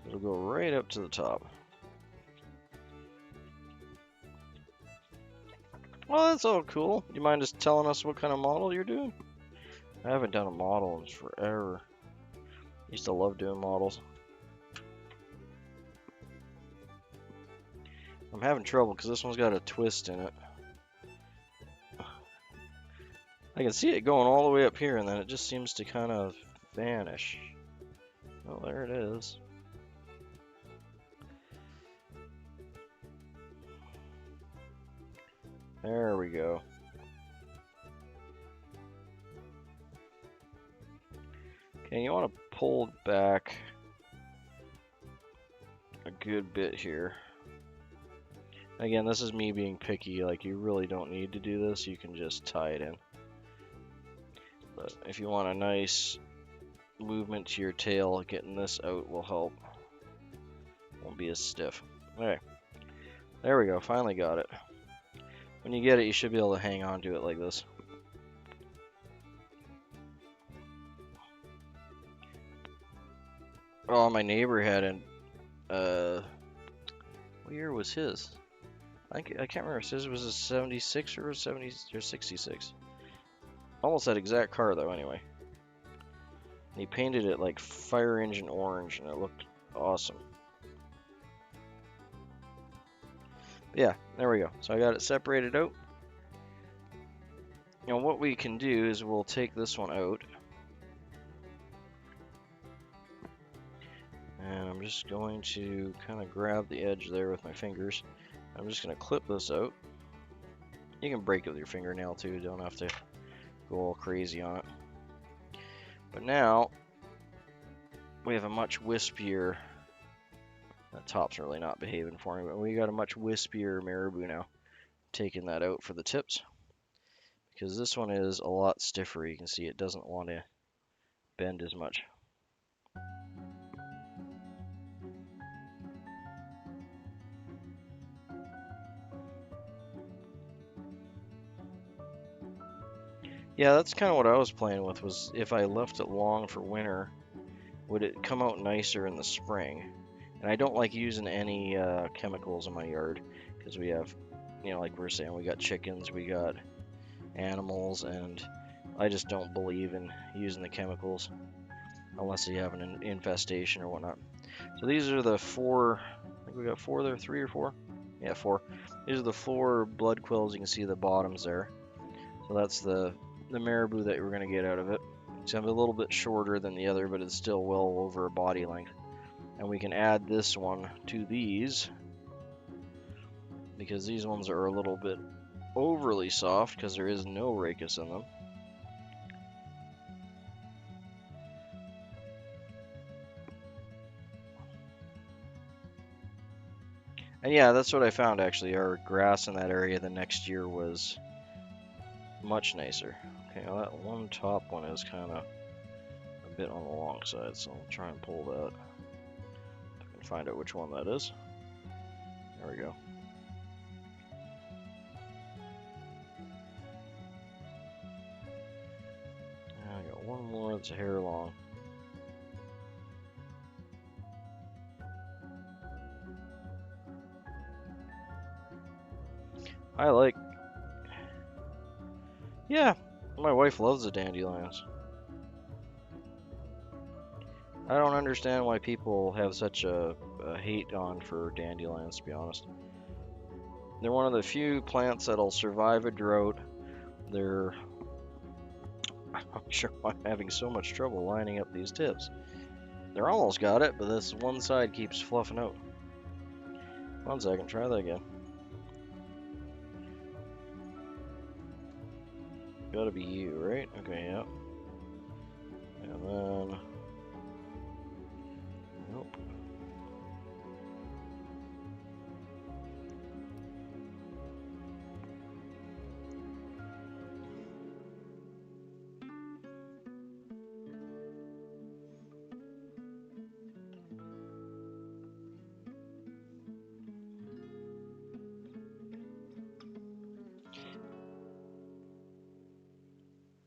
It'll go right up to the top. Well, that's all cool. You mind just telling us what kind of model you're doing? I haven't done a model in forever. Used to love doing models. I'm having trouble because this one's got a twist in it. I can see it going all the way up here and then it just seems to kind of vanish. Oh, there it is. There we go. Okay, you want to pull back a good bit here. Again, this is me being picky, like you really don't need to do this, you can just tie it in. But if you want a nice movement to your tail, getting this out will help. Won't be as stiff. Okay, there we go, finally got it. When you get it, you should be able to hang on to it like this. Oh, my neighbor had an, what year was his? I can't remember if his was a 76 or a 70 or 66. Almost that exact car though, anyway. And he painted it like fire engine orange, and it looked awesome. Yeah, there we go. So I got it separated out. Now what we can do is we'll take this one out. And I'm just going to kind of grab the edge there with my fingers. I'm just going to clip this out. You can break it with your fingernail too, you don't have to go all crazy on it. But now, we have a much wispier, that top's really not behaving for me, but we got a much wispier marabou now. Taking that out for the tips, because this one is a lot stiffer. You can see it doesn't want to bend as much. Yeah, that's kind of what I was playing with, was if I left it long for winter, would it come out nicer in the spring? And I don't like using any chemicals in my yard, because we have, you know, like we were saying, we got chickens, we got animals, and I just don't believe in using the chemicals unless you have an infestation or whatnot. So these are the four, I think we got four there, 3 or 4? Yeah, 4. These are the 4 blood quills. You can see the bottoms there. So that's the marabou that we're going to get out of it. It's going to be a little bit shorter than the other, but it's still well over a body length. And we can add this one to these, because these ones are a little bit overly soft because there is no rachis in them. And yeah, that's what I found actually. Our grass in that area the next year was much nicer. Okay, well, that one top one is kind of a bit on the long side, so I'll try and pull that. If I can find out which one that is. There we go. Now I got one more that's a hair long. I like... Yeah, my wife loves the dandelions. I don't understand why people have such a hate on for dandelions, to be honest. They're one of the few plants that'll survive a drought. They're... I'm sure I'm having so much trouble lining up these tips. They're almost got it, but this one side keeps fluffing out. 1 second, try that again. Gotta be you, right? Okay, yeah. And then... Nope.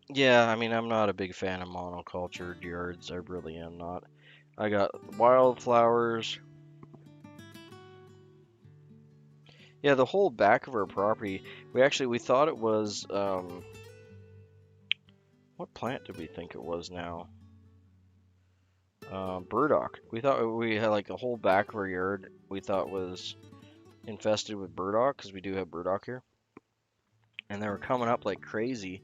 Yeah, I mean, I'm not a big fan of monocultured yards. I really am not. I got wildflowers. Yeah, the whole back of our property, we thought it was, what plant did we think it was now? Burdock. We thought we had like a whole back of our yard we thought was infested with burdock, because we do have burdock here. And they were coming up like crazy.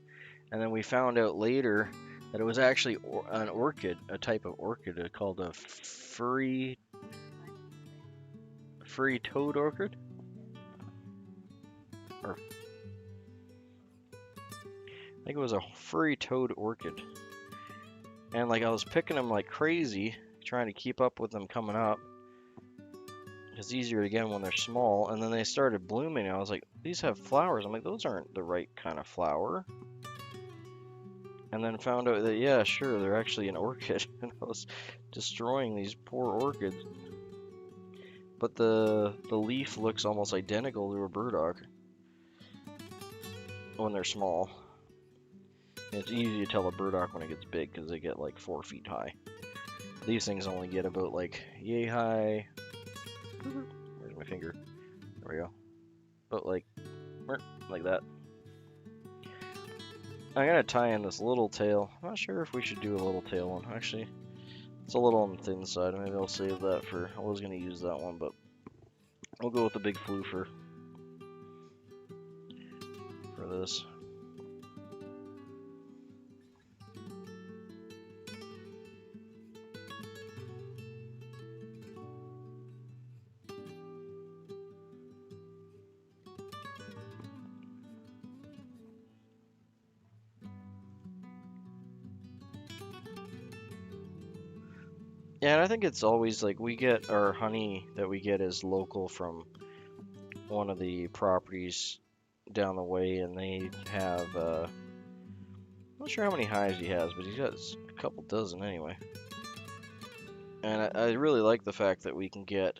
And then we found out later that it was actually an orchid, a type of orchid called a furry toad orchid. Or I think it was a furry toad orchid. And like I was picking them like crazy, trying to keep up with them coming up. It's easier to get them when they're small. And then they started blooming. And I was like, these have flowers. I'm like, those aren't the right kind of flower. And then found out that, yeah, sure, they're actually an orchid. And I was destroying these poor orchids. But the leaf looks almost identical to a burdock when they're small. And it's easy to tell a burdock when it gets big because they get like 4 feet high. These things only get about like yay high. Where's my finger? There we go. But like that. I'm gonna tie in this little tail. I'm not sure if we should do a little tail one. Actually, it's a little on the thin side. Maybe I'll save that for. I was gonna use that one, but we'll go with the big floofer for this. Yeah, and I think it's always like we get our honey that we get is local from one of the properties down the way, and they have, I'm not sure how many hives he has, but he's got a couple dozen anyway. And I really like the fact that we can get,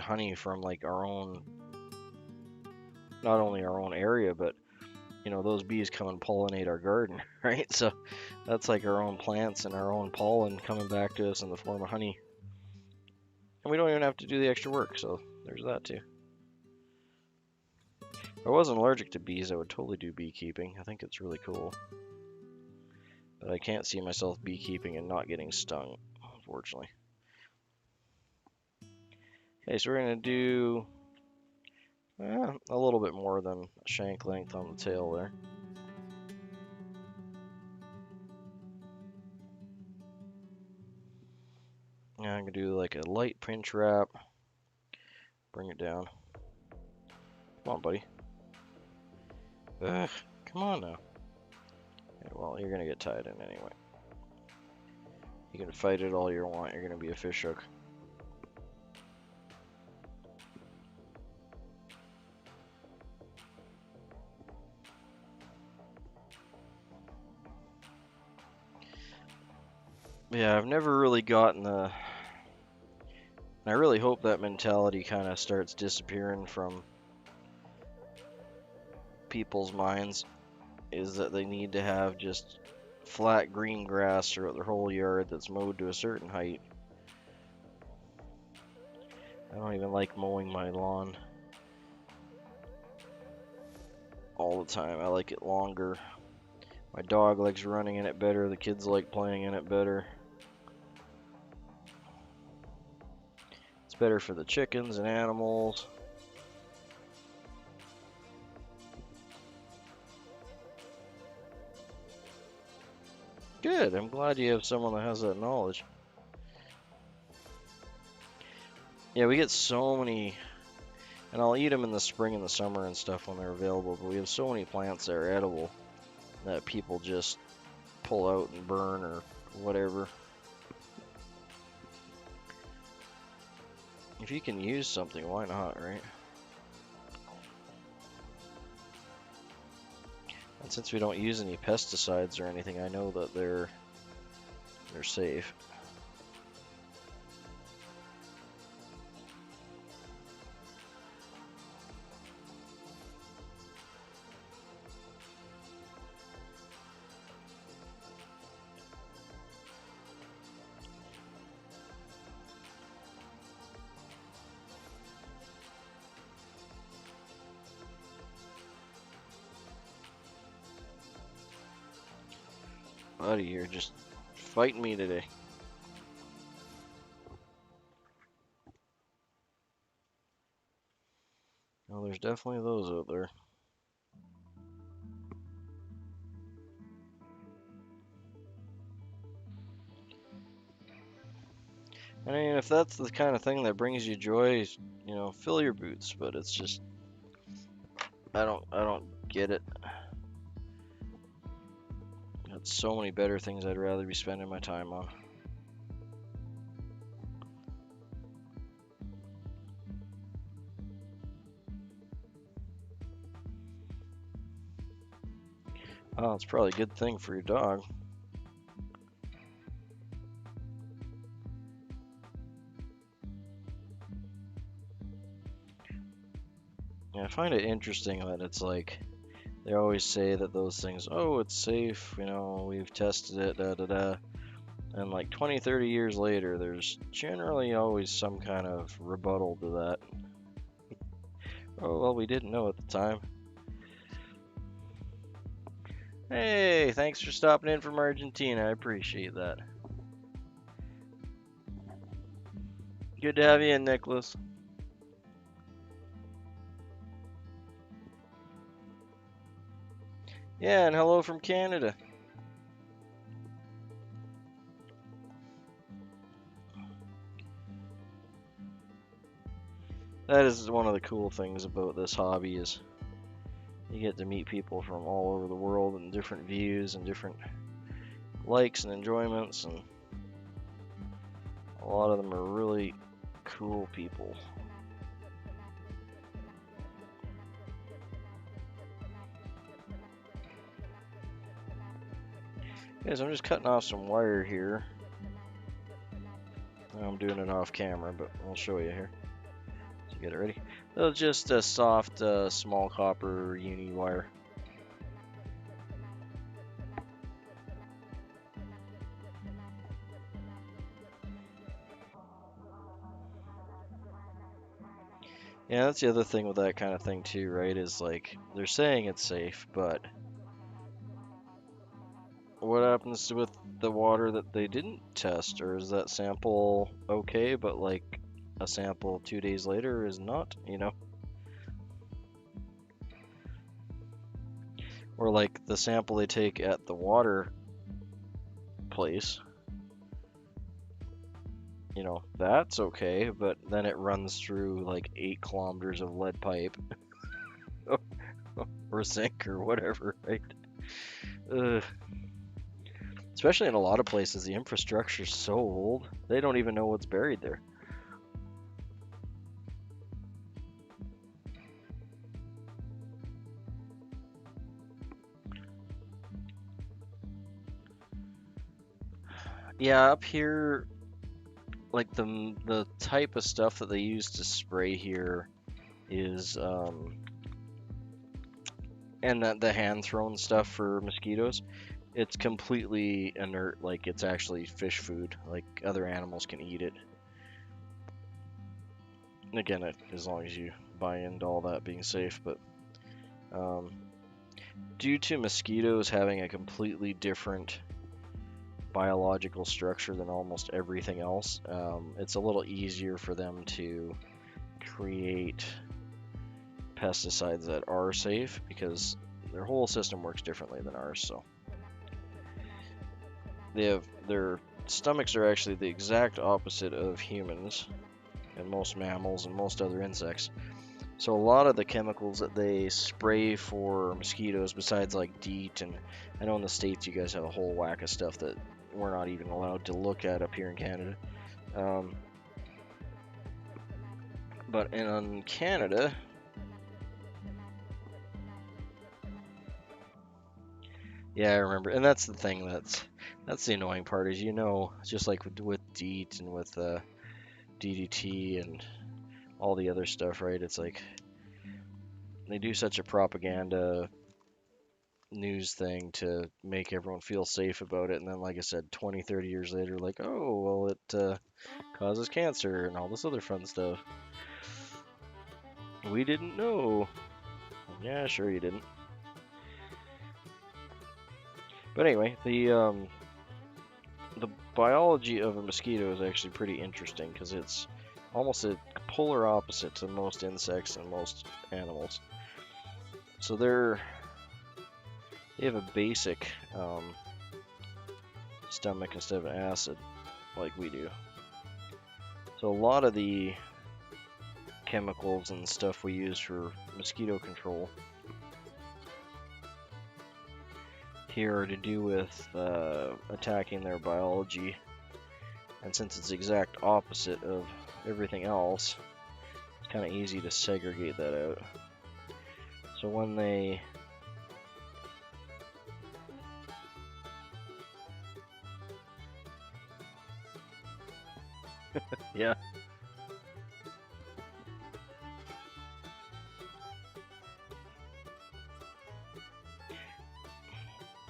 honey from like our own, not only our own area, but you know, those bees come and pollinate our garden, right? So that's like our own plants and our own pollen coming back to us in the form of honey. And we don't even have to do the extra work, so there's that too. If I wasn't allergic to bees, I would totally do beekeeping. I think it's really cool. But I can't see myself beekeeping and not getting stung, unfortunately. Okay, so we're going to do a little bit more than shank length on the tail there. Now I'm going to do like a light pinch wrap. Bring it down. Come on, buddy. Ugh, come on now. Okay, well, you're going to get tied in anyway. You can fight it all you want. You're going to be a fish hook. Yeah, I've never really gotten the... I really hope that mentality kind of starts disappearing from people's minds, is that they need to have just flat green grass throughout their whole yard that's mowed to a certain height. I don't even like mowing my lawn all the time. I like it longer. My dog likes running in it better. The kids like playing in it better. It's better for the chickens and animals. Good. I'm glad you have someone that has that knowledge. Yeah, we get so many, and I'll eat them in the spring and the summer and stuff when they're available, but we have so many plants that are edible that people just pull out and burn or whatever. If you can use something, why not, right? And since we don't use any pesticides or anything, I know that they're safe. Buddy, you're just fighting me today. Well, there's definitely those out there. I mean, if that's the kind of thing that brings you joy, you know, fill your boots. But it's just, I don't get it. Got so many better things I'd rather be spending my time on. Oh, it's probably a good thing for your dog. Yeah, I find it interesting that it's like, they always say that those things, oh, it's safe, you know, we've tested it, da da da. And like 20, 30 years later, there's generally always some kind of rebuttal to that. Oh, well, we didn't know at the time. Hey, thanks for stopping in from Argentina. I appreciate that. Good to have you in, Nicholas. Yeah, and hello from Canada. That is one of the cool things about this hobby is you get to meet people from all over the world and different views and different likes and enjoyments, and a lot of them are really cool people. Guys, I'm just cutting off some wire here. I'm doing it off camera, but I'll show you here. So get it ready. So just a soft, small copper uni wire. Yeah, that's the other thing with that kind of thing too, right? Is like they're saying it's safe, but what happens with the water that they didn't test, or is that sample okay, but like a sample 2 days later is not, you know? Or like the sample they take at the water place, you know, that's okay, but then it runs through like 8 kilometers of lead pipe or zinc or whatever, right? Ugh. Especially in a lot of places, the infrastructure's so old, they don't even know what's buried there. Yeah, up here, like the type of stuff that they use to spray here is and that the hand thrown stuff for mosquitoes, it's completely inert, like it's actually fish food, like other animals can eat it. Again, as long as you buy into all that being safe, but um, due to mosquitoes having a completely different biological structure than almost everything else, it's a little easier for them to create pesticides that are safe because their whole system works differently than ours. So their stomachs are actually the exact opposite of humans and most mammals and most other insects. So a lot of the chemicals that they spray for mosquitoes, besides like DEET, and I know in the States you guys have a whole whack of stuff that we're not even allowed to look at up here in Canada. But in Canada, yeah, I remember, and that's the thing that's the annoying part is just like with DEET and with DDT and all the other stuff, right? It's like they do such a propaganda news thing to make everyone feel safe about it, and then like I said, 20, 30 years later, like, oh well, it causes cancer and all this other fun stuff. We didn't know. Yeah, sure you didn't. But anyway, the biology of a mosquito is actually pretty interesting because it's almost a polar opposite to most insects and most animals. So they have a basic stomach instead of an acid, like we do. So a lot of the chemicals and stuff we use for mosquito control here are to do with attacking their biology, and since it's the exact opposite of everything else, it's kind of easy to segregate that out. So when they yeah.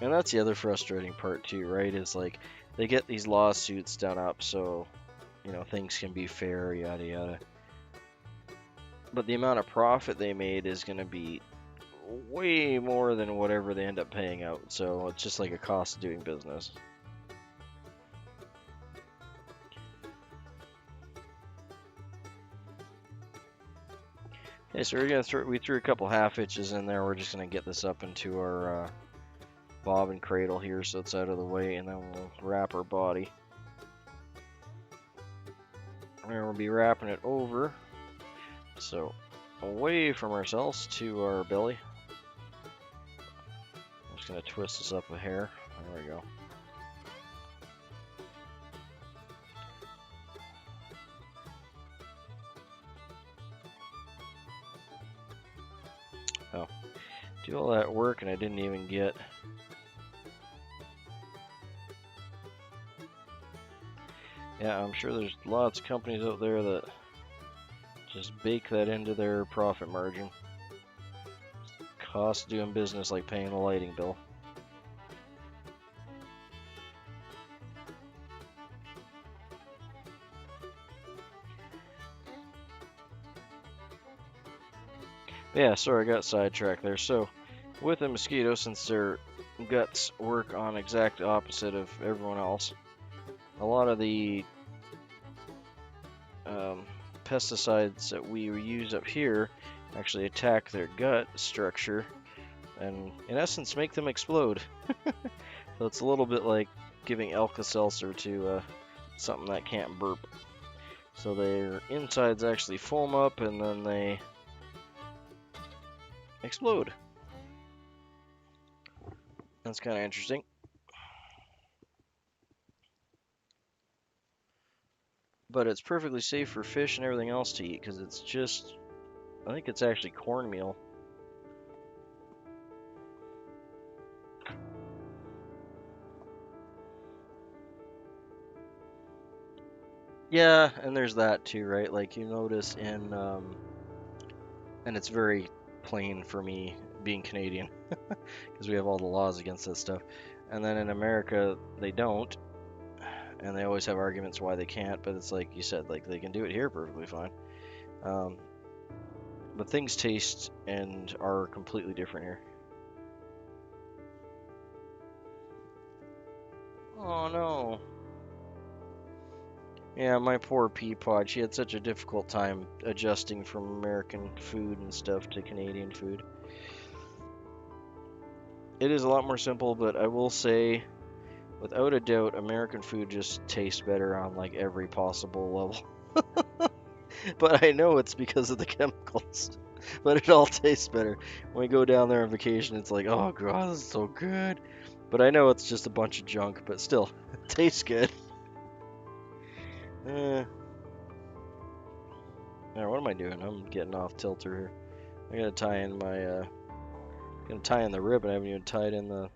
And that's the other frustrating part too, right? Is like they get these lawsuits done up so, things can be fair, yada yada. But the amount of profit they made is going to be way more than whatever they end up paying out. So it's just like a cost of doing business. Okay, so we threw a couple half hitches in there. We're just gonna get this up into our bob and cradle here so it's out of the way, and then we'll wrap our body. And we'll be wrapping it over, so away from ourselves to our belly. I'm just gonna twist this up a hair. There we go. Oh, do all that work and I didn't even get. Yeah, I'm sure there's lots of companies out there that just bake that into their profit margin. Cost doing business like paying a lighting bill. Yeah, sorry, I got sidetracked there. So, with a mosquito, since their guts work on exact opposite of everyone else, a lot of the pesticides that we use up here actually attack their gut structure and, in essence, make them explode. So it's a little bit like giving Alka-Seltzer to something that can't burp. So their insides actually foam up and then they explode. That's kind of interesting. But it's perfectly safe for fish and everything else to eat because it's just, I think it's actually cornmeal. Yeah, and there's that too, right? Like you notice in, and it's very plain for me being Canadian because we have all the laws against that stuff. And then in America, they don't, and they always have arguments why they can't. But it's like you said, like they can do it here perfectly fine. But things taste and are completely different here. Oh no. Yeah, my poor Peapod. She had such a difficult time adjusting from American food and stuff to Canadian food. It is a lot more simple, but I will say Without a doubt, American food just tastes better on like every possible level. But I know it's because of the chemicals. But it all tastes better. When we go down there on vacation, it's like, oh god, this is so good. But I know it's just a bunch of junk, but still, it tastes good. Eh. Now, what am I doing? I'm getting off tilter here. I gotta tie in my, gonna tie in the rib, and I haven't even tied in the...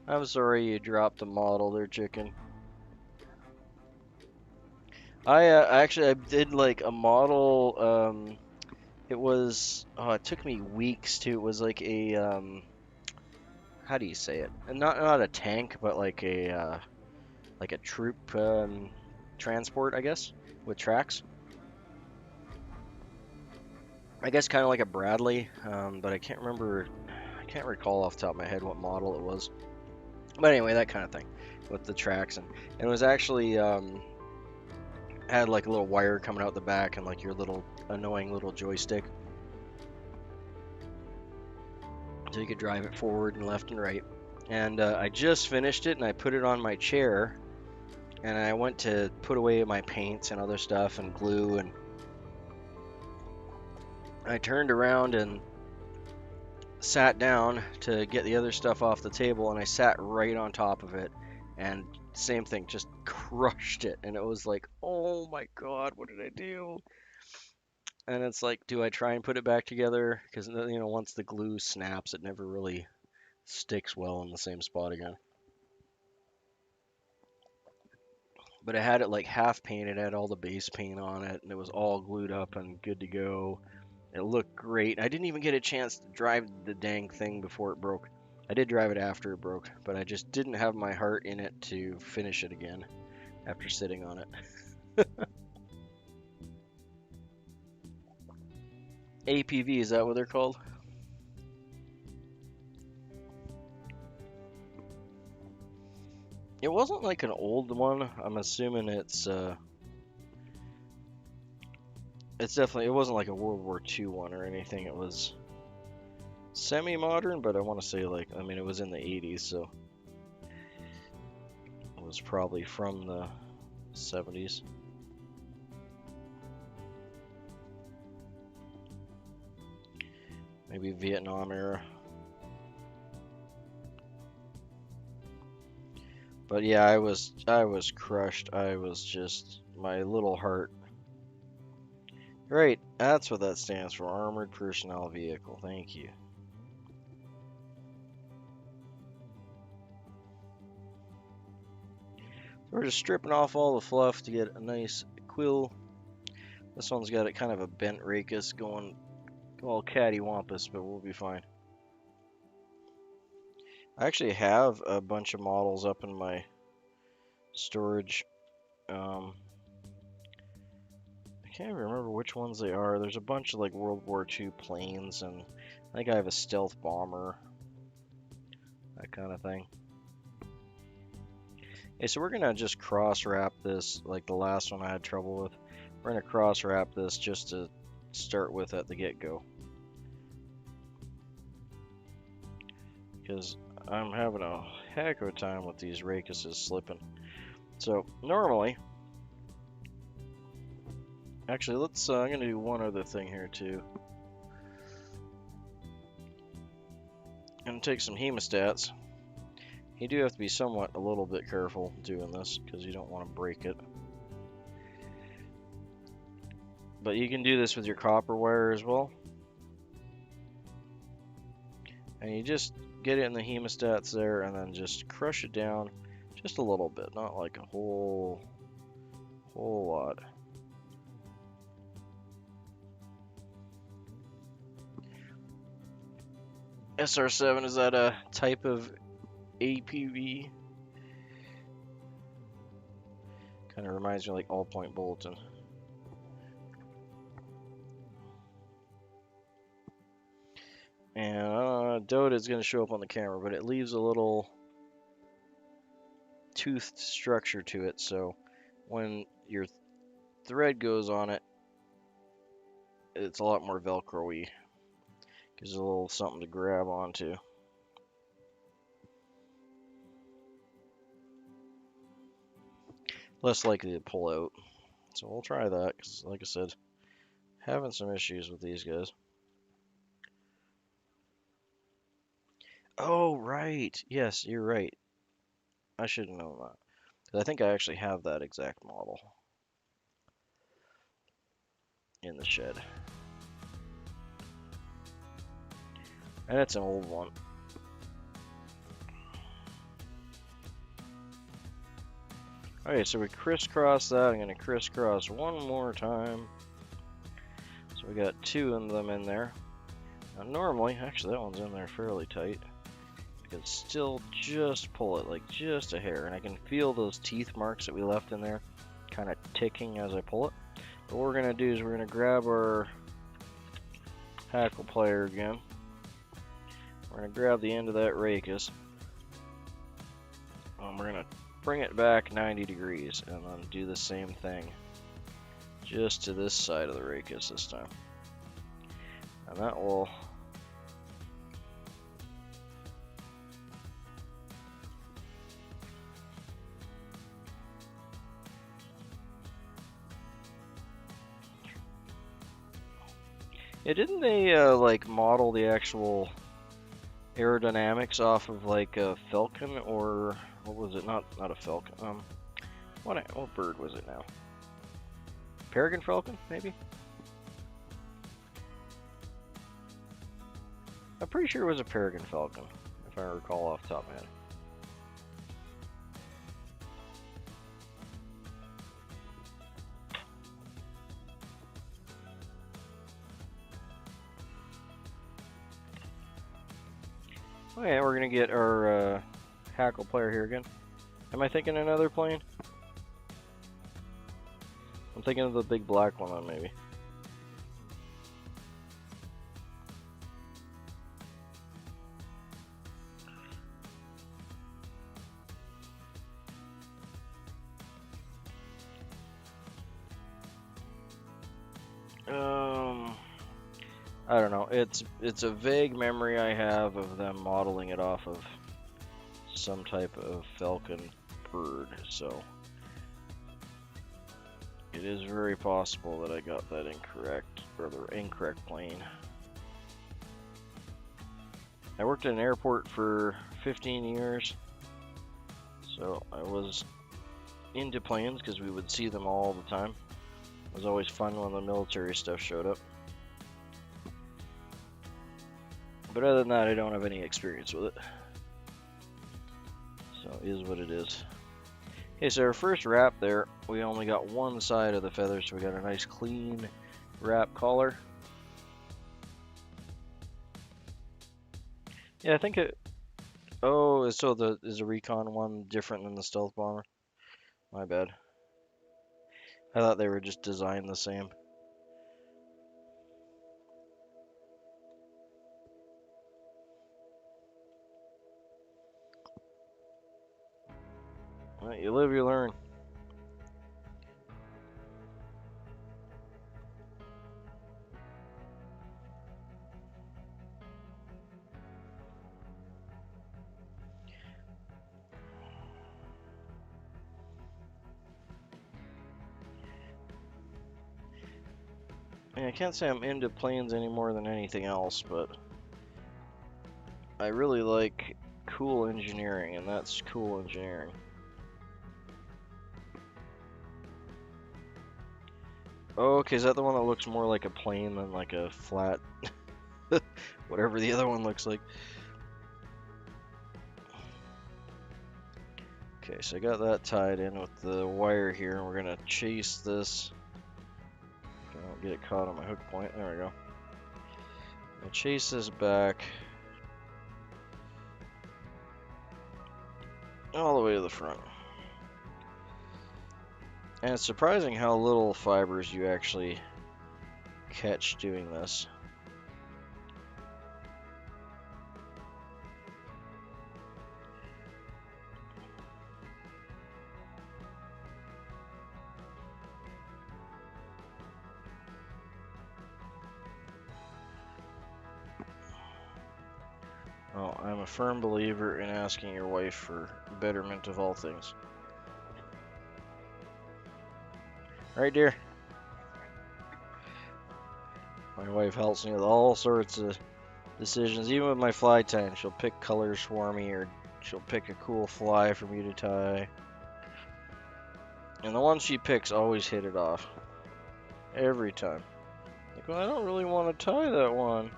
I'm sorry you dropped the model there, chicken. I did like a model, it was, oh, it took me weeks to, it was like a, how do you say it? And not a tank, but like a troop, transport, I guess, with tracks. I guess kind of like a Bradley, but I can't recall off the top of my head what model it was. But anyway, that kind of thing with the tracks, and it was actually had like a little wire coming out the back and like your little annoying little joystick, so you could drive it forward and left and right. And I just finished it and I put it on my chair, and I went to put away my paints and other stuff and glue, and I turned around and sat down to get the other stuff off the table, and I sat right on top of it, and same thing, just crushed it. And it was like, oh my god, what did I do? And it's like, do I try and put it back together? Because, you know, once the glue snaps, it never really sticks well in the same spot again. But I had it like half painted, had all the base paint on it, and it was all glued up and good to go. It looked great. I didn't even get a chance to drive the dang thing before it broke. I did drive it after it broke, but I just didn't have my heart in it to finish it again after sitting on it. APV, is that what they're called? It wasn't like an old one. I'm assuming it's definitely, it wasn't like a World War II one or anything. It was semi-modern, but I want to say like, I mean, it was in the 80s, so it was probably from the 70s. Maybe Vietnam era. But yeah, I was crushed. I was just, my little heart. Right, that's what that stands for, Armored Personnel Vehicle. Thank you. We're just stripping off all the fluff to get a nice quill. This one's got a kind of a bent racus going all cattywampus, but we'll be fine. I actually have a bunch of models up in my storage. I can't remember which ones they are. There's a bunch of like World War II planes, and I think I have a stealth bomber, that kind of thing. Okay, so we're gonna just cross wrap this like the last one I had trouble with. We're gonna cross wrap this just to start with at the get-go, because I'm having a heck of a time with these racuses slipping. So normally, actually, let's. I'm gonna do one other thing here too. I'm gonna take some hemostats. You do have to be somewhat a little bit careful doing this because you don't want to break it. But you can do this with your copper wire as well. And you just get it in the hemostats there, and then just crush it down just a little bit, not like a whole lot. SR7, is that a type of APV? Kind of reminds me of like all-point bulletin. And Dota is going to show up on the camera, but it leaves a little toothed structure to it, so when your thread goes on it, it's a lot more Velcro-y. Gives it a little something to grab onto. less likely to pull out. So we'll try that, because like I said, having some issues with these guys. Oh, right. Yes, you're right. I should have known that. 'Cause I think I actually have that exact model in the shed. And it's an old one. Okay, so we crisscross that. I'm going to crisscross one more time. So we got two of them in there. Now normally, actually that one's in there fairly tight. I can still just pull it, like just a hair. And I can feel those teeth marks that we left in there kind of ticking as I pull it. But what we're going to do is we're going to grab our hackle plier again. We're going to grab the end of that racus. And we're going to bring it back 90 degrees and then do the same thing just to this side of the racus this time. And that will yeah, didn't they like model the actual aerodynamics off of like a falcon, or what was it? Not a falcon. What bird was it now? Peregrine falcon, maybe? I'm pretty sure it was a peregrine falcon, if I recall off the top of my head. Okay, we're gonna get our hackle player here again. Am I thinking another plane? I'm thinking of the big black one on maybe. I don't know. It's a vague memory I have of them modeling it off of some type of falcon bird, so it is very possible that I got that incorrect, or the incorrect plane. I worked at an airport for 15 years, so I was into planes because we would see them all the time. It was always fun when the military stuff showed up. But other than that, I don't have any experience with it. So it is what it is. Okay, so our first wrap there, we only got one side of the feather, so we got a nice clean wrap collar. Yeah, I think it... Oh, so is the Recon one different than the Stealth Bomber? My bad. I thought they were just designed the same. Well, you live, you learn. And I can't say I'm into planes any more than anything else, but I really like cool engineering, and that's cool engineering. Oh, okay, is that the one that looks more like a plane than like a flat, whatever the other one looks like? Okay, so I got that tied in with the wire here, and we're gonna chase this. I don't get it caught on my hook point. There we go. I'm gonna chase this back all the way to the front. And it's surprising how little fibers you actually catch doing this. Oh, I'm a firm believer in asking your wife for betterment of all things. Right, dear? My wife helps me with all sorts of decisions, even with my fly tying. She'll pick colors for me, or she'll pick a cool fly for me to tie. And the ones she picks always hit it off. Every time. Like, well, I don't really want to tie that one.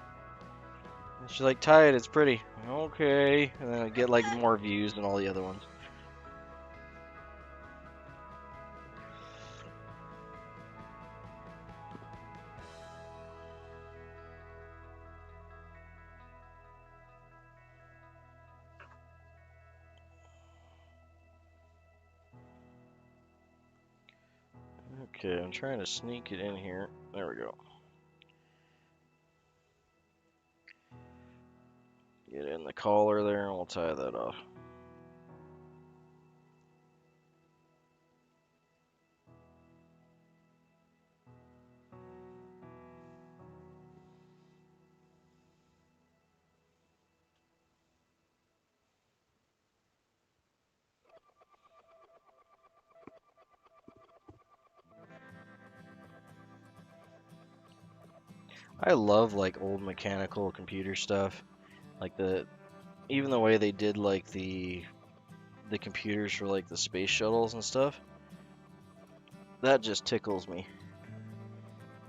And she's like, tie it, it's pretty. Okay. And then I get like more views than all the other ones. Okay, I'm trying to sneak it in here. There we go. Get in the collar there and we'll tie that off. I love like old mechanical computer stuff. Like even the way they did like the computers for like the space shuttles and stuff. That just tickles me.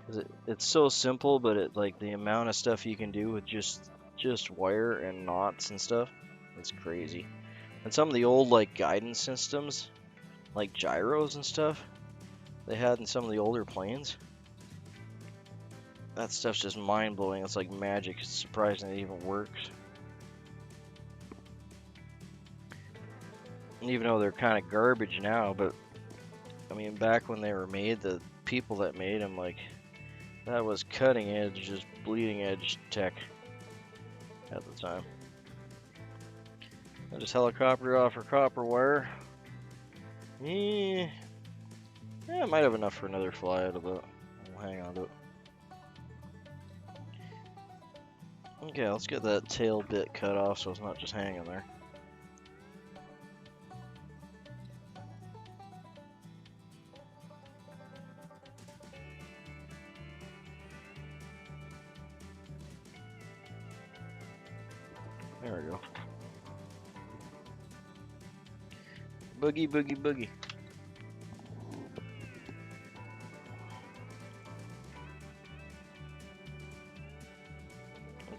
'Cause it's so simple, but it like the amount of stuff you can do with just wire and knots and stuff. It's crazy. And some of the old like guidance systems, like gyros and stuff, they had in some of the older planes. That stuff's just mind-blowing. It's like magic. It's surprising it even works. And even though they're kind of garbage now, but I mean, back when they were made, the people that made them, like, that was cutting edge, just bleeding edge tech at the time. I just helicoptered off her copper wire. Yeah, I might have enough for another fly out of it. We'll hang on to it. Okay, let's get that tail bit cut off so it's not just hanging there. There we go. Boogie, boogie, boogie.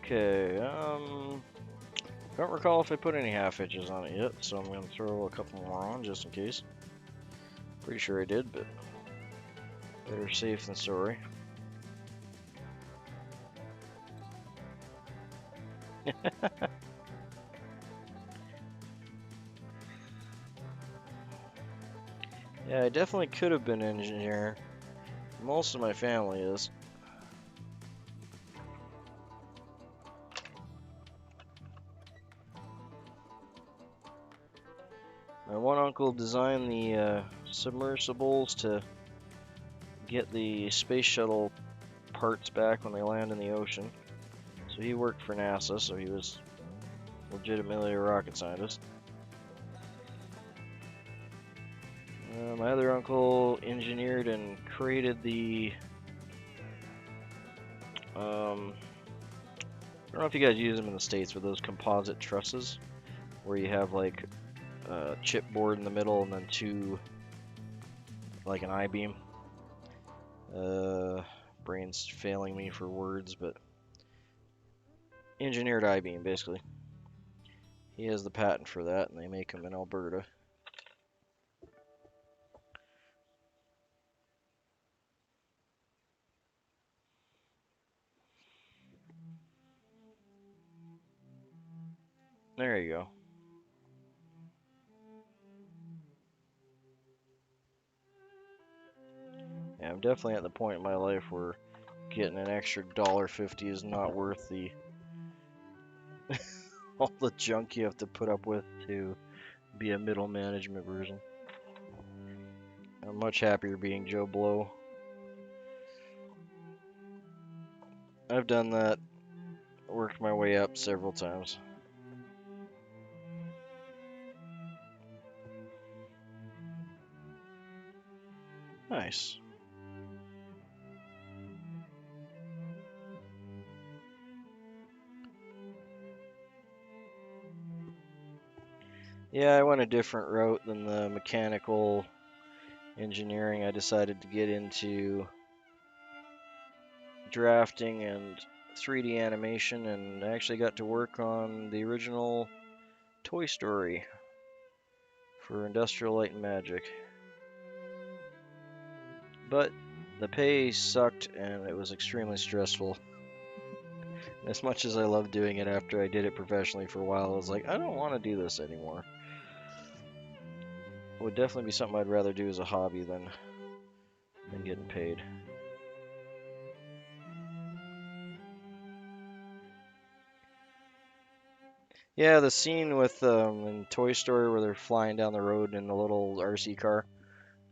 Okay, don't recall if I put any half hitches on it yet, so I'm gonna throw a couple more on just in case. Pretty sure I did, but better safe than sorry. Yeah, I definitely could have been an engineer. Most of my family is. My one uncle designed the submersibles to get the space shuttle parts back when they land in the ocean. So he worked for NASA, so he was legitimately a rocket scientist. My other uncle engineered and created the I don't know if you guys use them in the States, but those composite trusses where you have like a chipboard in the middle and then two, like an I-beam. Brain's failing me for words, but engineered I-beam basically. He has the patent for that, and they make them in Alberta. There you go. Yeah, I'm definitely at the point in my life where getting an extra $1.50 is not worth the all the junk you have to put up with to be a middle management version. I'm much happier being Joe Blow. I've done that, worked my way up several times. Nice. Yeah, I went a different route than the mechanical engineering. I decided to get into drafting and 3D animation, and I actually got to work on the original Toy Story for Industrial Light and Magic. But the pay sucked and it was extremely stressful. As much as I loved doing it after I did it professionally for a while, I was like, I don't want to do this anymore. It would definitely be something I'd rather do as a hobby than getting paid. Yeah, the scene with in Toy Story where they're flying down the road in the little RC car.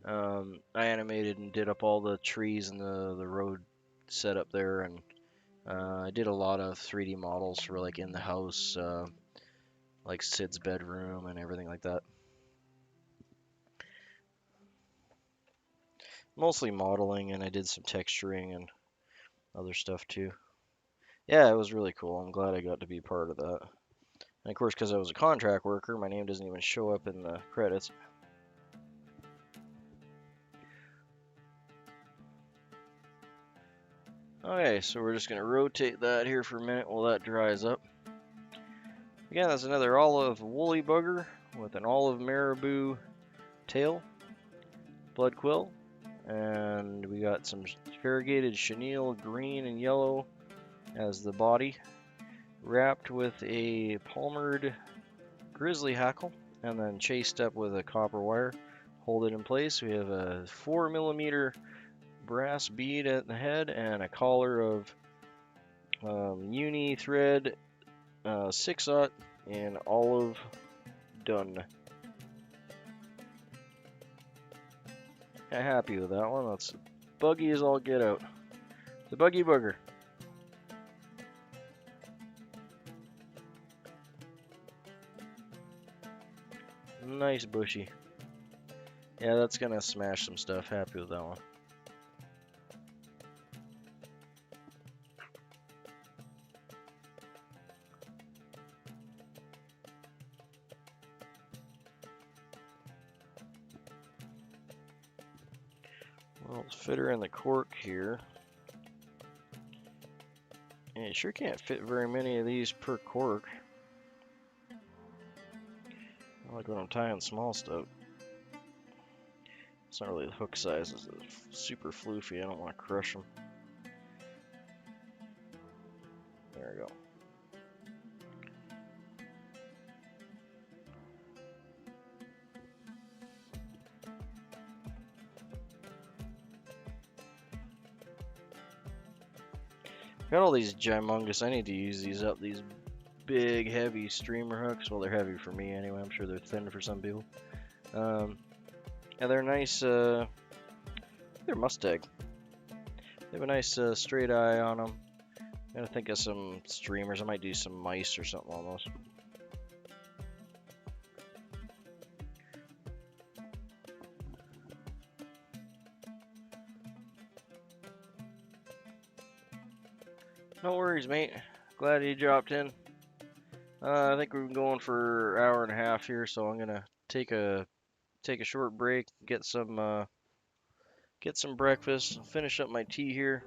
I animated and did up all the trees and the road set up there, and I did a lot of 3D models for like in the house, like Sid's bedroom and everything like that. Mostly modeling, and I did some texturing and other stuff too. Yeah, it was really cool. I'm glad I got to be part of that. And of course, because I was a contract worker, my name doesn't even show up in the credits. Okay, so we're just going to rotate that here for a minute while that dries up. Again, that's another olive Wolly Bugger with an olive marabou tail, blood quill, and we got some variegated chenille green and yellow as the body, wrapped with a palmered grizzly hackle, and then chased up with a copper wire. Hold it in place. We have a 4mm brass bead at the head and a collar of uni thread 6/0 in olive done. I'm happy with that one. That's buggy as all get out. The Buggy Bugger. Nice bushy. Yeah, that's gonna smash some stuff. Happy with that one. Well, let's fit her in the cork here. And you sure can't fit very many of these per cork. I like when I'm tying small stuff. It's not really the hook size, it's super floofy. I don't want to crush them. There we go. Got all these gymongous. I need to use these up. These big, heavy streamer hooks. Well, they're heavy for me anyway. I'm sure they're thin for some people. Yeah, they're nice. They're Mustang. They have a nice straight eye on them. I'm gonna think of some streamers. I might do some mice or something on those. No worries, mate. Glad you dropped in. I think we've been going for an hour and a half here, so I'm gonna take a short break, get some breakfast, finish up my tea here.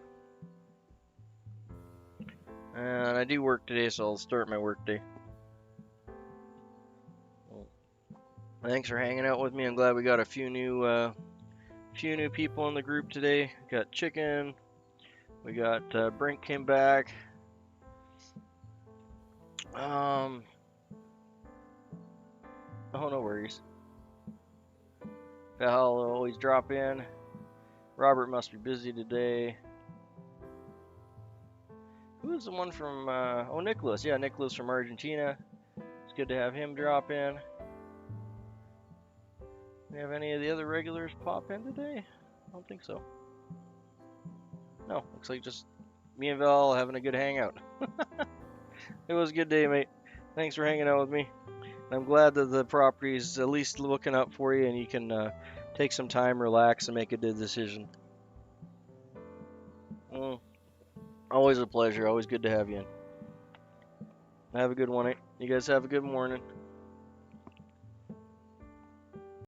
And I do work today, so I'll start my work day. Thanks for hanging out with me. I'm glad we got a few new people in the group today. Got Chicken. We got Brink came back. Oh, no worries. Val will always drop in. Robert must be busy today. Who's the one from, oh, Nicholas. Yeah, Nicholas from Argentina. It's good to have him drop in. Do we have any of the other regulars pop in today? I don't think so. No, looks like just me and Val having a good hangout. It was a good day, mate. Thanks for hanging out with me. I'm glad that the property's at least looking up for you and you can take some time, relax, and make a good decision. Always a pleasure. Always good to have you in. Have a good one. You guys have a good morning.